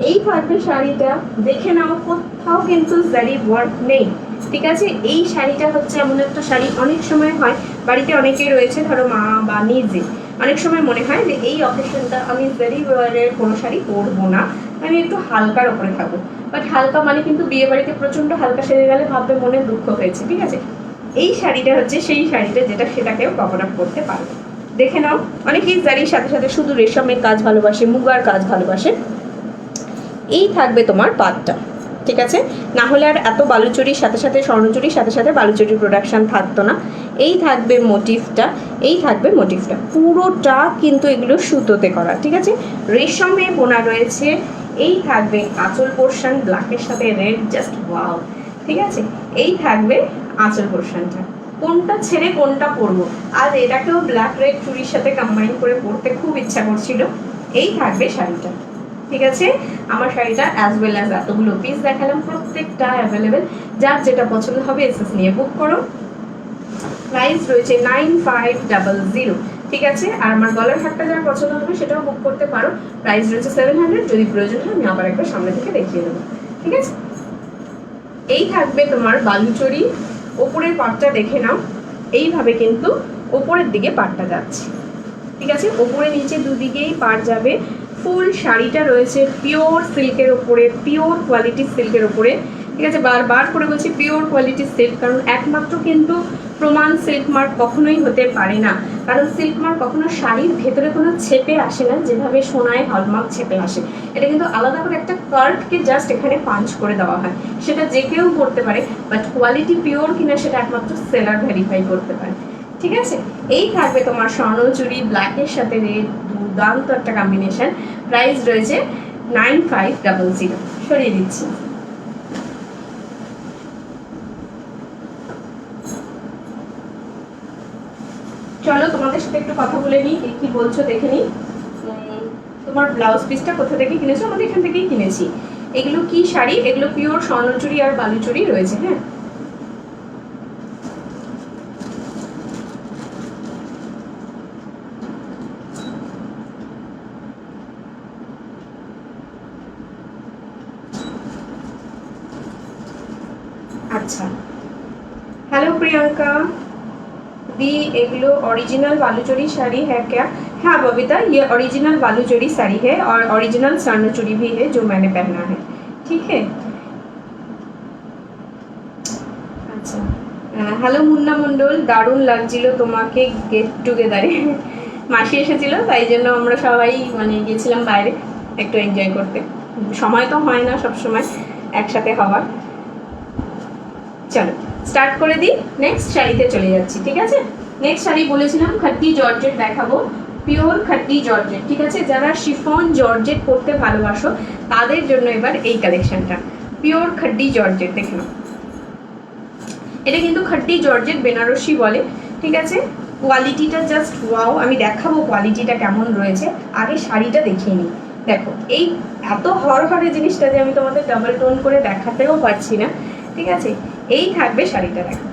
Speaker 1: এই থাকবে শাড়িটা, দেখে নাও কোথাও কিন্তু জারি ওয়ার্ক নেই, ঠিক আছে। এই শাড়িটা হচ্ছে এমন একটা শাড়ি, অনেক সময় হয় বাড়িতে অনেকেই রয়েছে, ধরো মা বা নিজে, অনেক সময় মনে হয় যে এই অকেশনটা আমি জারি ওয়ারের কোনো শাড়ি পরবো না, আমি একটু হালকার ওপরে থাকবো। বাট হালকা মানে কিন্তু বিয়ে বাড়িতে প্রচন্ড হালকা সেরে গেলে ভাববে মনে দুঃখ হয়েছে, ঠিক আছে। এই শাড়িটা হচ্ছে সেই শাড়িটা যেটা সেটাকেও কভার আপ করতে পারবে। দেখে নাও, অনেকেই জারির সাথে সাথে শুধু রেশমের কাজ ভালোবাসে, মুগার কাজ ভালোবাসে। এই থাকবে তোমার পাটটা, ঠিক আছে। না হলে আর এত বালুচুরির সাথে সাথে স্বর্ণচুরির সাথে সাথে বালুচুরির প্রোডাকশন থাকতো না। এই থাকবে মোটিভটা, এই থাকবে মোটিভটা, পুরোটা কিন্তু এগুলো সুতোতে করা, ঠিক আছে। রেশমে বোনা রয়েছে। এই থাকবে আঁচল পোর্শন, ব্ল্যাকের সাথে রেড, জাস্ট ওয়াও, ঠিক আছে। এই থাকবে আঁচল পোর্শনটা। কোনটা ছেড়ে কোনটা পরবো, আর এটাকেও ব্ল্যাক রেড চুড়ির সাথে কম্বাইন করে পরতে খুব ইচ্ছা করছিল। এই থাকবে শাড়িটা, ঠিক আছে। আমার শাড়িটা অ্যাজ ওয়েল অ্যাজ এতগুলো পিস দেখালাম, প্রত্যেকটা অ্যাভেলেবেল। যার যেটা পছন্দ হবে এসএস নিয়ে বুক করো। প্রাইস রয়েছে 9500, ঠিক আছে। আর আমার গলার হারটা যার পছন্দ হবে সেটাও বুক করতে পারো। প্রাইস রয়েছে 700, যদি প্রয়োজন হয় আমি আবার একবার সামনে থেকে দেখিয়ে দেবো, ঠিক আছে। এই থাকবে তোমার বালুচরি, ওপরের পাটটা দেখে নাও, এইভাবে কিন্তু ওপরের দিকে পাটটা যাচ্ছে, ঠিক আছে। ওপরে নিচে দুদিকেই পাট যাবে। ফুল শাড়িটা রয়েছে পিওর সিল্কের ওপরে, পিওর কোয়ালিটির সিল্কের ওপরে, ঠিক আছে। বারবার করে বলছি পিওর কোয়ালিটির সিল্ক, কারণ একমাত্র কিন্তু প্রমাণ সিল্ক মার্ক কখনোই হতে পারে না, কারণ সিল্ক মার্ক কখনো শাড়ির ভেতরে কোনো ছেপে আসে না, যেভাবে সোনায় হলমার্ক ছেপে আসে। এটা কিন্তু আলাদা করে একটা কার্ডকে জাস্ট এখানে পাঞ্চ করে দেওয়া হয়, সেটা যে কেউ করতে পারে, বাট কোয়ালিটি পিওর কিনা সেটা একমাত্র সেলার ভেরিফাই করতে পারে, ঠিক আছে। এই থাকবে তোমার স্বর্ণচুরি, ব্ল্যাকের সাথে রেড, দুর্দান্ত একটা কম্বিনেশন। প্রাইস রয়েছে 9500, সরিয়ে দিচ্ছি। চলো তোমাদের সাথে একটু কথা বলে নিই, কি বলছো দেখে নিই। তোমার ব্লাউজ পিসটা কোথা থেকে কিনেছো? আমাদের এখান থেকেই কিনেছি। এগুলো কি শাড়ি? এগুলো পিওর স্বর্ণচুরি আর বালুচুরি রয়েছে, হ্যাঁ। अच्छा, हेलो प्रियंका दी, एगलो ओरिजिनल बालूचोरी साड़ी है क्या? हाँ बबीता, ये ओरिजिनल बालूचोरी साड़ी है और ओरिजिनल स्वर्णचूड़ी भी है जो मैंने पहना है, ठीक है। अच्छा, हेलो मुन्ना मंडल, दारुण লাগছিল তোমাকে গেট টুগেদারে। মাসি এসেছিল, তাই জন্য আমরা সবাই মানে গিয়েছিলাম বাইরে একটু এনজয় করতে। সময় তো হয় না সব সময় একসাথে হওয়ার। চলো স্টার্ট করে দিই, নেক্সট শাড়িতে চলে যাচ্ছি, ঠিক আছে। নেক্সট শাড়ি বলেছিলাম খাট্টি জর্জেট দেখাবো, পিওর খাট্টি জর্জেট, ঠিক আছে। যারা শিফন জর্জেট পরতে ভালোবাসো তাদের জন্য এবার এই কালেকশনটা, পিওর খাট্টি জর্জেট দেখে নাও। এটা কিন্তু খাট্টি জর্জেট বেনারসি বলে, ঠিক আছে। কোয়ালিটিটা জাস্ট ওয়াও, আমি দেখাবো কোয়ালিটিটা কেমন রয়েছে, আগে শাড়িটা দেখিয়ে নিই। দেখো এই এত হরহরে জিনিসটা যে আমি তোমাদের ডাবল টোন করে দেখাতেও পারছি না, ঠিক আছে। এই থাকবে শাড়িটা, দেখো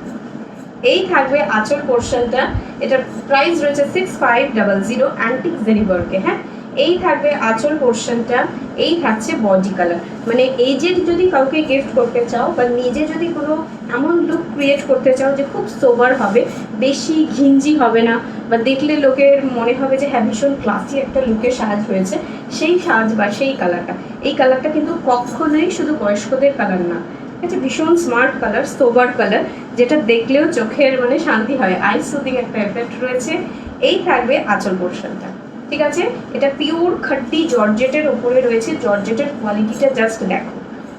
Speaker 1: এই থাকবে আঁচল পোর্শনটা। এটার প্রাইস রয়েছে 6500 অ্যান্টিক জেরি ওয়ার্কে, হ্যাঁ। এই থাকবে আঁচল পোর্শনটা, এই থাকছে বডি কালার। মানে এই যে যদি কাউকে গিফট করতে চাও বা নিজে যদি কোনো এমন লুক ক্রিয়েট করতে চাও যে খুব সোবার হবে, বেশি ঘিঞ্জি হবে না, বা দেখলে লোকের মনে হবে যে হ্যাঁ ভীষণ ক্লাসি একটা লুকের সাজ হয়েছে, সেই সাজ বা সেই কালারটা। এই কালারটা কিন্তু কখনোই শুধু বয়স্কদের কালার না, ঠিক আছে। ভীষণ স্মার্ট কালার, সোবার কালার, যেটা দেখলেও চোখের মানে শান্তি হয়, আই সুদিং একটা এফেক্ট রয়েছে। এই থাকবে আঁচল পোর্শনটা, ঠিক আছে। এটা পিওর খাট্টি জর্জেটের ওপরে রয়েছে, জর্জেটের কোয়ালিটিটা জাস্ট দেখো,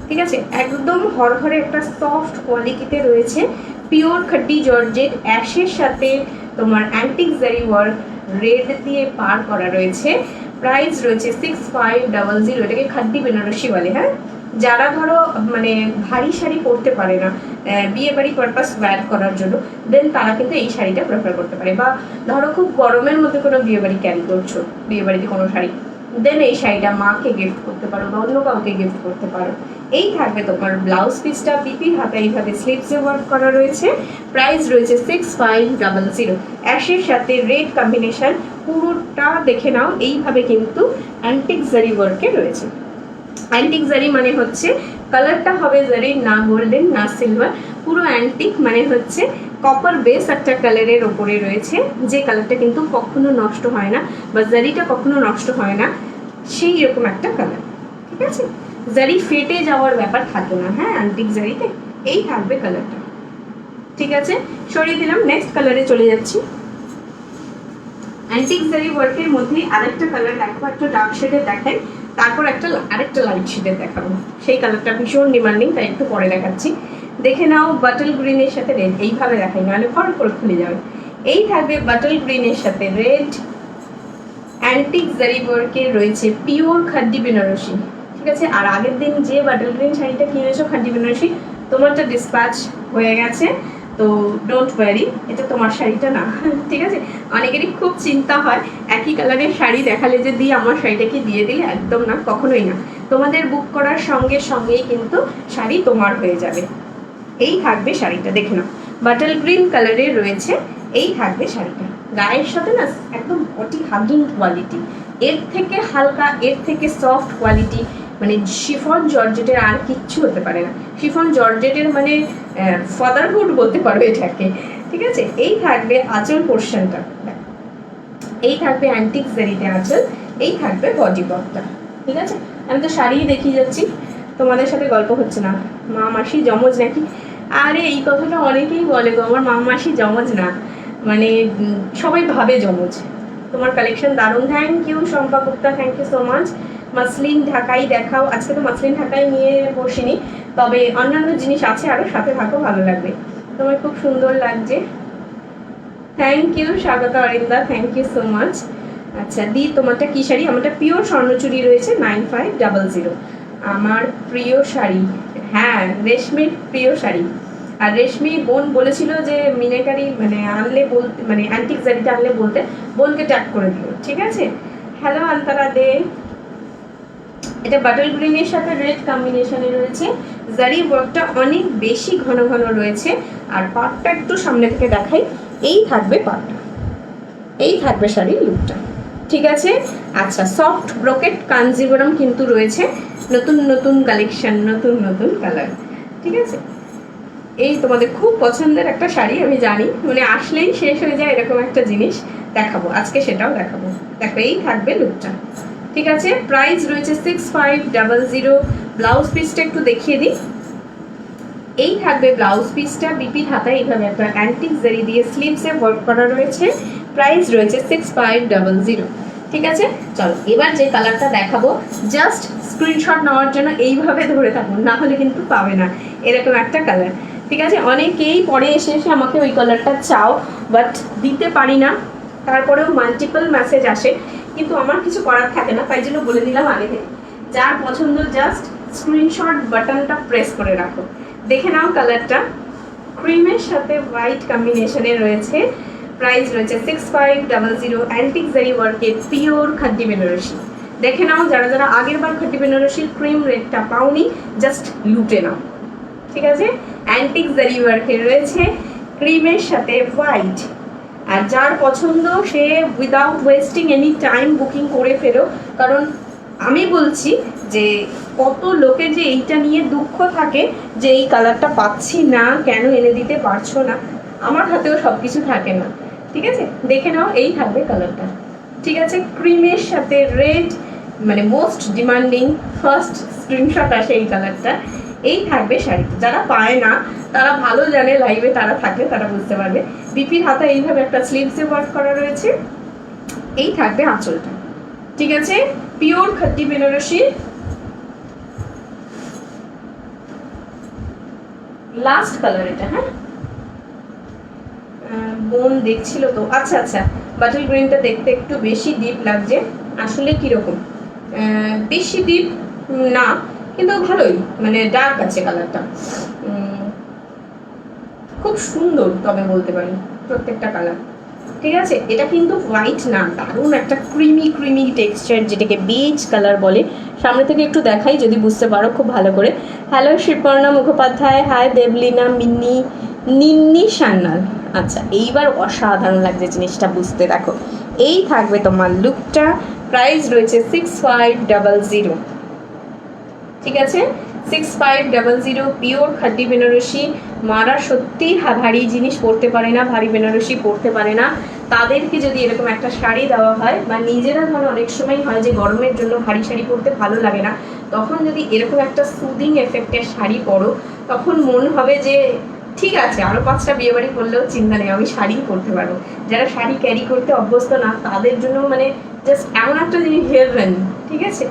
Speaker 1: ঠিক আছে। একদম হরহরে একটা সফট কোয়ালিটিতে রয়েছে, পিওর খাট্টি জর্জেট, অ্যাশের সাথে তোমার অ্যান্টিক জারি ওয়ার্ক, রেড দিয়ে পার করা রয়েছে। প্রাইস রয়েছে 6500, এটাকে খাট্টি বেনারসি বলে, হ্যাঁ। যারা ধরো মানে ভারী শাড়ি পরতে পারে না বিয়ে বাড়ি পারপাস ওয়্যার করার জন্য, দেন তারা কিন্তু এই শাড়িটা প্রেফার করতে পারে। বা ধরো খুব গরমের মধ্যে কোনো বিয়ে বাড়ি ক্যারি করছো, বিয়ে বাড়িতে কোনো শাড়ি, দেন এই শাড়িটা মাকে গিফট করতে পারো বা অন্য কাউকে গিফট করতে পারো। এই থাকবে তোমার ব্লাউজ পিসটা, পিপি হাতা এইভাবে স্লিভসে ওয়ার্ক করা রয়েছে। প্রাইস রয়েছে 6500, অ্যাশের সাথে রেড কম্বিনেশন, পুরোটা দেখে নাও। এইভাবে কিন্তু অ্যান্টিক জারি ওয়ার্কে রয়েছে। অ্যান্টিক জারি মানে হচ্ছে কালারটা হবে জারি, না গোল্ডেন না সিলভার, পুরো অ্যান্টিক মানে হচ্ছে কপার বেস একটা কালারের ওপরে রয়েছে, যে কালারটা কিন্তু কখনো নষ্ট হয় না বা জারিটা কখনো নষ্ট হয় না, সেই রকম একটা কালার, ঠিক আছে। জারি ফেটে যাওয়ার ব্যাপার থাকে না, হ্যাঁ, অ্যান্টিক জারিতে। এই থাকবে কালারটা, ঠিক আছে। সরিয়ে দিলাম, নেক্সট কালারে চলে যাচ্ছি। অ্যান্টিক জারি ওয়ার্কের মধ্যে আরেকটা কালার দেখো, একটা ডার্ক শেডের দেখাই, তারপর আরেকটা লাইট শেডের দেখাবো। সেই কালারটা ভীষণ ডিমান্ডিং, তাই একটু পরে দেখাচ্ছি। দেখে নাও বাটল গ্রিনের সাথে রেড, এইভাবে দেখাই নাহলে ফর করে খুলে যাবে। এই থাকবে বাটল গ্রিনের সাথে রেড, অ্যান্টিক জারি ওয়ার্কের রয়েছে পিওর খাড্ডি বেনারসি, ঠিক আছে। আর আগের দিন যে বাটল গ্রিন শাড়িটা কিনেছো খাড্ডি বেনারসি, তোমারটা ডিসপ্যাচ হয়ে গেছে, তো ডোন্ট ওয়ারি, এটা তোমার শাড়িটা না, ঠিক আছে। অনেকেরই খুব চিন্তা হয় একই কালারের শাড়ি দেখালে যে দিয়ে আমার শাড়িটাকে দিয়ে দিলে, একদম না, কখনোই না। তোমাদের বুক করার সঙ্গে সঙ্গেই কিন্তু শাড়ি তোমার হয়ে যাবে। এই থাকবে শাড়িটা, দেখে নাও বাটল গ্রিন কালারের রয়েছে, এই থাকবে শাড়িটা। গায়ের সাথে না একদম বডি হাগিং কোয়ালিটি, এর থেকে হালকা, এর থেকে সফট কোয়ালিটি, মানে শিফন জর্জেটের আর কিচ্ছু হতে পারে না। শিফন জর্জেটের মানে ফাদারহুড বলতে পারো এটাকে, ঠিক আছে। এই থাকবে আঁচল পোর্শনটা, এই থাকবে অ্যান্টিক জারিতে আঁচল, এই থাকবে বডি বকটা, ঠিক আছে। আমি তো শাড়িই দেখিয়ে যাচ্ছি, তোমাদের সাথে গল্প হচ্ছে না। মা মাসি জমজ নাকি? আরে এই কথাটা অনেকেই বলে গো, আমার মা মাসি জমজ না, মানে সবাই ভাবে জমজ। তোমার কালেকশন দারুণ, thank you Shampa Gupta, thank you so much. Muslin ঢাকাই দেখাও, আজকে তো মাসলিন ঢাকাই নিয়ে বসিনি, তবে অন্যান্য জিনিস আছে আরও, সাথে থাকো, ভালো লাগবে। তোমার খুব সুন্দর লাগছে, থ্যাংক ইউ স্বাগত অরিন্দা, থ্যাংক ইউ সো মাচ। আচ্ছা দি, তোমারটা কী শাড়ি? আমারটা পিওর স্বর্ণচুরি রয়েছে 9500, আমার প্রিয় শাড়ি, হ্যাঁ রেশমির প্রিয় শাড়ি। আর রেশমি বোন বলেছিল যে মিনাকারি মানে আনলে বলতে, মানে অ্যান্টিক জারিটা আনলে বলতে, বোনকে ট্যাগ করে দিল, ঠিক আছে। হ্যালো আন্তারা দে, এটা বাটল গ্রিনের সাথে রেড কম্বিনেশনে রয়েছে, জারি ওয়ার্কটা অনেক বেশি ঘন ঘন রয়েছে। আর পাটটা একটু সামনে থেকে দেখাই, এই থাকবে পাটটা, এই থাকবে শাড়ির লুকটা, ঠিক আছে। আচ্ছা, সফট ব্রোকেট কাঞ্জিবরম কিন্তু রয়েছে, নতুন নতুন কালেকশন, নতুন নতুন কালার, ঠিক আছে। এই তোমাদের খুব পছন্দের একটা শাড়ি, আমি জানি, মানে আসলেই শেষ হয়ে যায় এরকম একটা জিনিস, দেখাবো আজকে, সেটাও দেখাবো। দেখো এই থাকবে লুকটা, ঠিক আছে। প্রাইস রয়েছে 6500। ব্লাউজ পিসটা একটু দেখিয়ে দিই, এই থাকবে ব্লাউজ পিসটা, বিপির হাতায় এইভাবে একটা অ্যান্টিক জারি দিয়ে স্লিভসে ওয়ার্ক করা রয়েছে, প্রাইস রয়েছে 6500, ঠিক আছে। চলো এবার যে কালারটা দেখাবো, জাস্ট স্ক্রিনশট নেওয়ার জন্য এইভাবে ধরে থাকুন, না হলে কিন্তু পাবে না, এরকম একটা কালার, ঠিক আছে। অনেকেই পরে এসে এসে আমাকে ওই কালারটা চাও, বাট দিতে পারি না, তারপরেও মাল্টিপল মেসেজ আসে, কিন্তু আমার কিছু করার থাকে না, তাই জন্য বলে দিলাম আগে থেকে, যার পছন্দ জাস্ট স্ক্রিনশট বাটনটা প্রেস করে রাখো। দেখে নাও কালারটা, ক্রিমের সাথে হোয়াইট কম্বিনেশনে রয়েছে, প্রাইস রয়েছে 6500, অ্যান্টিক জারি ওয়ার্কের পিওর খাড্ডি বেনারসি। দেখে নাও, যারা যারা আগের বার খাড্ডি বেনারসির ক্রিম রেডটা পাওনি, জাস্ট লুটে নাও, ঠিক আছে। অ্যান্টিক জারি ওয়ার্কের রয়েছে, ক্রিমের সাথে হোয়াইট। আর যার পছন্দ সে without wasting any time booking করে ফেলো, কারণ আমি বলছি যে কত লোকে যে এইটা নিয়ে দুঃখ থাকে যে এই কালারটা পাচ্ছি না, কেন এনে দিতে পারছো না, আমার হাতেও সব কিছু থাকে না, ঠিক আছে। দেখে নাও, এই থাকবে কালারটা, ঠিক আছে। ক্রিমের সাথে রেড, মানে মোস্ট ডিমান্ডিং, ফার্স্ট স্ক্রিনশট আসে এই কালারটা, এই থাকবে শাড়ি। যারা পায় না তারা ভালো জানে, লাইভে তারা থাকলে তারা বুঝতে পারবে। বিপির হাতে এইভাবে একটা স্লিভসে ওয়ার্ক করা রয়েছে, এই থাকবে আঁচলটা, ঠিক আছে। পিওর খাড্ডি বেনারসি, লাস্ট কালার এটা, হ্যাঁ বোন দেখছিল তো, আচ্ছা আচ্ছা, বাটল গ্রিনটা দেখতে একটু বেশি ডিপ লাগছে, আসলে কিরকম, বেশি ডিপ না, কিন্তু ভালোই, মানে ডার্ক আছে কালারটা, খুব সুন্দর, তবে বলতে পারি প্রত্যেকটা কালার, ঠিক আছে। এটা কিন্তু হোয়াইট না, দারুণ একটা ক্রিমি ক্রিমি টেক্সচার, যেটাকে বেজ কালার বলে। সামনে থেকে একটু দেখাই যদি বুঝতে পারো খুব ভালো করে। Hello Shibaparna Mukhopadhyay, hi Debolina, Minni, Ninni Sanyal. আচ্ছা, এইবার অসাধারণ লাগছে জিনিসটা বুঝতে, দেখো এই থাকবে তোমার লুকটা, প্রাইস রয়েছে 6500, ঠিক আছে। 6500, পিওর খাড্ডি বেনারসি। মারা সত্যি ভারী জিনিস পরতে পারে না, ভারী বেনারসি পরতে পারে না, তাদেরকে যদি এরকম একটা শাড়ি দেওয়া হয়, বা নিজেরা ধরো অনেক সময় হয় যে গরমের জন্য ভারী শাড়ি পরতে ভালো লাগে না, তখন যদি এরকম একটা সুদিং এফেক্টের শাড়ি পরো, তখন মন হবে যে ঠিক আছে, আরও 5টা বিয়েবাড়ি করলেও চিন্তা নেই, আমি শাড়িই পরতে পারবো। যারা শাড়ি ক্যারি করতে অভ্যস্ত না, তাদের জন্য মানে জাস্ট এমন একটা জিনিস হেভেন, ঠিক আছে।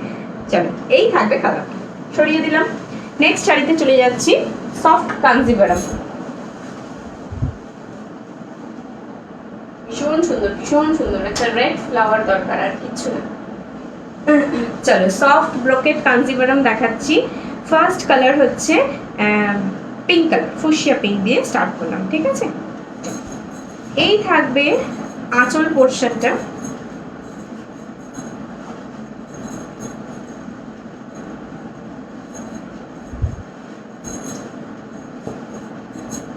Speaker 1: চলো এই থাকবে কালার, সরিয়ে দিলাম। নেক্সট শাড়িতে চলে যাচ্ছি। সফট কাঞ্জিভারাম, ভীষণ সুন্দর ভীষণ সুন্দর। একটা রেড ফ্লাওয়ার দরকার, আর কিছু না। চলো সফট ব্রোকেট কাঞ্জিভারাম দেখাচ্ছি। ফার্স্ট কালার হচ্ছে পিঙ্ক কালার, ফুশিয়া পিঙ্ক দিয়ে স্টার্ট করলাম, ঠিক আছে। এই থাকবে আঁচল পোর্শনটা,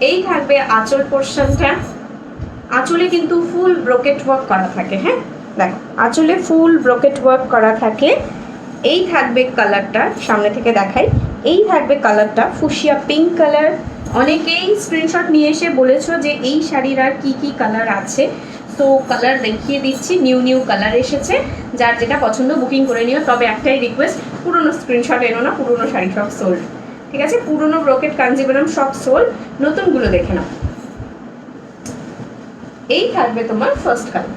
Speaker 1: এই থাকবে আঁচল পোর্শনটা। আঁচলে কিন্তু ফুল ব্রোকেট ওয়ার্ক করা থাকে, হ্যাঁ দেখো আঁচলে ফুল ব্রোকেট ওয়ার্ক করা থাকে। এই থাকবে কালারটা, সামনে থেকে দেখাই, এই থাকবে কালারটা ফুশিয়া পিঙ্ক কালার। অনেকেই স্ক্রিনশট নিয়ে এসে বলেছো যে এই শাড়ির আর কি কি কালার আছে, তো কালার দেখিয়ে দিচ্ছি। নিউ নিউ কালার এসেছে, যার যেটা পছন্দ বুকিং করে নিও। তবে একটাই রিকোয়েস্ট, পুরোনো স্ক্রিনশট এনো না, পুরোনো শাড়ি সব সোল্ড, ঠিক আছে। পুরোনো ব্রোকেট কাঞ্জিভারাম সব সোল্ড, নতুনগুলো দেখে নাও। এই থাকবে তোমার ফার্স্ট কালার,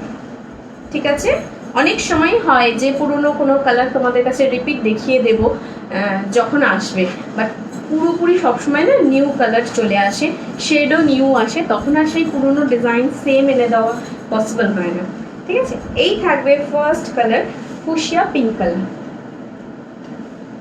Speaker 1: ঠিক আছে। অনেক সময় হয় যে পুরোনো কোনো কালার তোমাদের কাছে রিপিট দেখিয়ে দেব যখন আসবে, বাট পুরোপুরি সবসময় না নিউ কালার চলে আসে, শেডও নিউ আসে, তখন আর সেই পুরোনো ডিজাইন সেম এনে দেওয়া পসিবল হয় না, ঠিক আছে। এই থাকবে first colour fuchsia pink colour,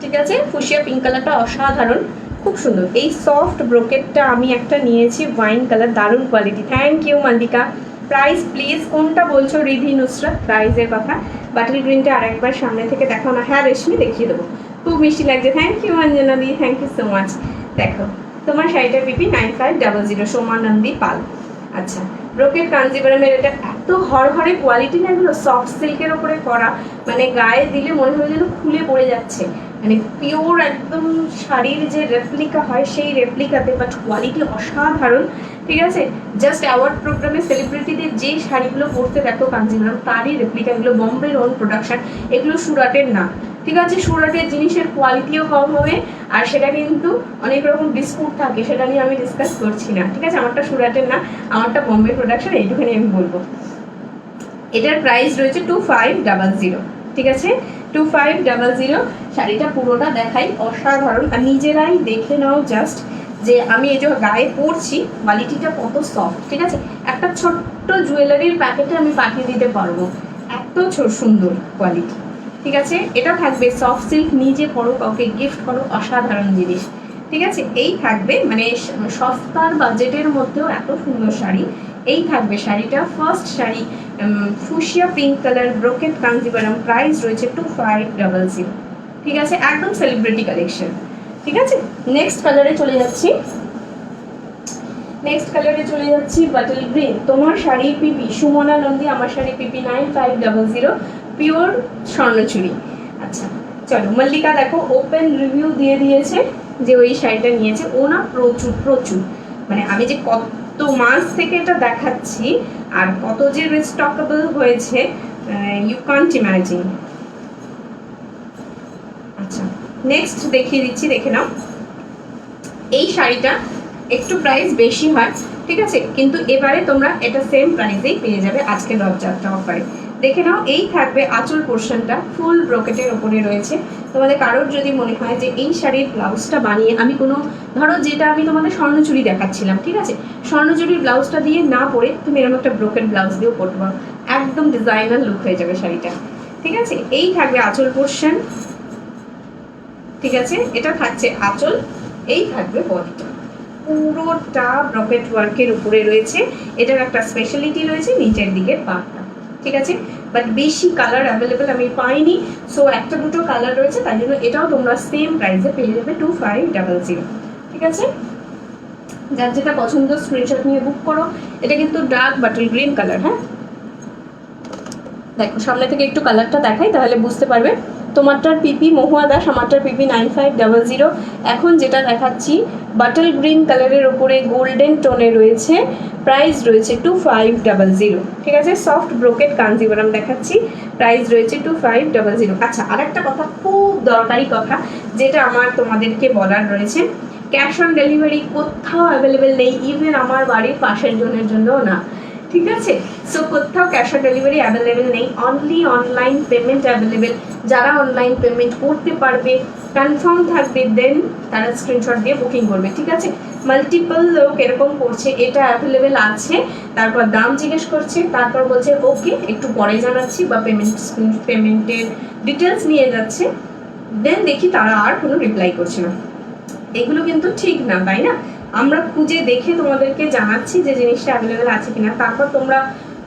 Speaker 1: ঠিক আছে। ফুশিয়া পিঙ্ক কালারটা অসাধারণ, খুব সুন্দর। এই সফট ব্রোকেটটা আমি একটা নিয়েছি ওয়াইন কালার, দারুণ quality. Thank you Mallika. Price please কোনটা বলছো রিধি নুসরাত, প্রাইসের কথা। বাটল গ্রিনটা আরেকবার সামনে থেকে দেখাও না। হ্যাঁ রেশমি দেখিয়ে দেবো, খুব মিষ্টি লাগছে। Thank you Anjana di, thank you so much. দেখো তোমার শাড়িটার পিপি 9500, সোমা নন্দী পাল। আচ্ছা, ব্রোকেট কাঞ্জিভারামের এটা এত হরহরে কোয়ালিটি না, এগুলো সফট সিল্কের ওপরে করা, মানে গায়ে দিলে মনে হয় যেন খুলে পড়ে যাচ্ছে, মানে পিওর একদম শাড়ির যে রেপ্লিকা হয় সেই রেপ্লিকাতে, বাট কোয়ালিটি অসাধারণ, ঠিক আছে। জাস্ট অ্যাওয়ার্ড প্রোগ্রামে সেলিব্রিটিদের যে শাড়িগুলো পরতে দেখো কাঞ্জিভারাম, তারই রেপ্লিকা। এগুলো বোম্বের ওন প্রোডাকশন, এগুলো সুরাটের না, ঠিক আছে। সুরাটের জিনিসের কোয়ালিটিও কম হবে, আর সেটা কিন্তু অনেক রকম ডিসপুট থাকে, সেটা নিয়ে আমি ডিসকাস করছি না, ঠিক আছে। আমারটা সুরাটের না, আমারটা বোম্বে প্রোডাকশন, এইটুখানি আমি বলবো। এটার প্রাইস রয়েছে 2500, ঠিক আছে, 2500। শাড়িটা পুরোটা দেখাই, অসাধারণ। আর নিজেরাই দেখে নাও জাস্ট, যে আমি এই যে গায়ে পরছি কোয়ালিটিটা কত সফট, ঠিক আছে। একটা ছোট্ট জুয়েলারির প্যাকেটে আমি পাঠিয়ে দিতে পারবো, এত সুন্দর কোয়ালিটি, ঠিক আছে। এটা থাকবে সফট সিল্ক, নিজে পরো, কাউকে গিফট করো, অসাধারণ জিনিস, ঠিক আছে। এই থাকবে মানে সস্তার বাজেটের মধ্যেও এত সুন্দর শাড়ি। এই থাকবে শাড়িটা, first sari fuchsia pink colour brocade Kanjivaram, price রয়েছে 2500, ঠিক আছে। একদম সেলিব্রিটি কালেকশন, ঠিক আছে। নেক্সট কালারে চলে যাচ্ছি, বাটল গ্রিন। তোমার শাড়ি পিপি সুমনা নন্দী, আমার শাড়ি পিপি 9500, পিওর স্বর্ণচুরি। আচ্ছা চলো, মল্লিকা দেখো ওপেন রিভিউ দিয়ে দিয়েছে যে ওই শাড়িটা নিয়েছে ও না, প্রচুর প্রচুর, মানে আমি যে কত মাস থেকে এটা দেখাচ্ছি আর কত যে রিস্টকেবল হয়েছে, ইউ কান্ট ইমাজিন। আচ্ছা নেক্সট দেখিয়ে দিচ্ছি, দেখে নাও। এই শাড়িটা একটু প্রাইস বেশি হয়, ঠিক আছে, কিন্তু এবারে তোমরা এটা সেম প্রাইসেই পেয়ে যাবে আজকে রথযাত্রা অফারে। দেখে নাও, এই থাকবে আঁচল পোর্শনটা, ফুল ব্রোকেটের ওপরে রয়েছে। তোমাদের কারোর যদি মনে হয় যে এই শাড়ির ব্লাউজটা বানিয়ে আমি কোনো, ধরো যেটা আমি তোমাদের স্বর্ণচুরি দেখাচ্ছিলাম, ঠিক আছে, স্বর্ণচুরির ব্লাউজটা দিয়ে না পরে তুমি এরকম একটা ব্রোকেট ব্লাউজ দিয়েও পরতে পারো, একদম ডিজাইনার লুক হয়ে যাবে শাড়িটা, ঠিক আছে। এই থাকবে আঁচল পোর্শন, ঠিক আছে, এটা থাকছে আঁচল। এই থাকবে বডিটা, পুরোটা ব্রকেট ওয়ার্কের উপরে রয়েছে। এটার একটা স্পেশালিটি রয়েছে নিচের দিকে পাটটা, ঠিক আছে, বাট বেশি কালার অ্যাভেলেবেল আমি পাইনি, সো একটা দুটো কালার রয়েছে, তাই জন্য এটাও তোমরা সেম প্রাইসে পেয়ে যাবে 2500, ঠিক আছে। যার যেটা পছন্দ স্ক্রিনশট নিয়ে বুক করো। এটা কিন্তু ডার্ক বাটল গ্রিন কালার, হ্যাঁ দেখো সামনে থেকে একটু কালারটা দেখাই তাহলে বুঝতে পারবে। তোমারটার পিপি মহুয়া দাস, আমারটার পিপি 9500। এখন যেটা দেখাচ্ছি বাটল গ্রিন কালারের ওপরে গোল্ডেন টোনে রয়েছে, প্রাইস রয়েছে 2500, ঠিক আছে। সফট ব্রোকেট কাঞ্জিভারাম দেখাচ্ছি, প্রাইস রয়েছে 2500। আচ্ছা আরেকটা কথা, খুব দরকারি কথা যেটা আমার তোমাদেরকে বলার রয়েছে, ক্যাশ অন ডেলিভারি কোথাও অ্যাভেলেবেল নেই, ইভেন আমার বাড়ির পাশের জনের জন্যও না, ঠিক আছে। সো কোথাও ক্যাশ অন ডেলিভারি অ্যাভেলেবেল নেই, অনলি অনলাইন পেমেন্ট অ্যাভেলেবেল। যারা অনলাইন পেমেন্ট করতে পারবে, কনফার্ম থাকবে, দেন তারা স্ক্রিনশট দিয়ে বুকিং করবে, ঠিক আছে। মাল্টিপল লোক এরকম করছে, এটা অ্যাভেলেবেল আছে, তারপর দাম জিজ্ঞেস করছে, তারপর বলছে ওকে একটু পরে জানাচ্ছি, বা পেমেন্টের ডিটেলস নিয়ে যাচ্ছে, দেন দেখি তারা আর কোনো রিপ্লাই করছে না। এগুলো কিন্তু ঠিক না, তাই না? আমরা খুঁজে দেখে তোমাদেরকে জানাচ্ছি যে জিনিসটা অ্যাভেলেবেল আছে কিনা, তারপর তোমরা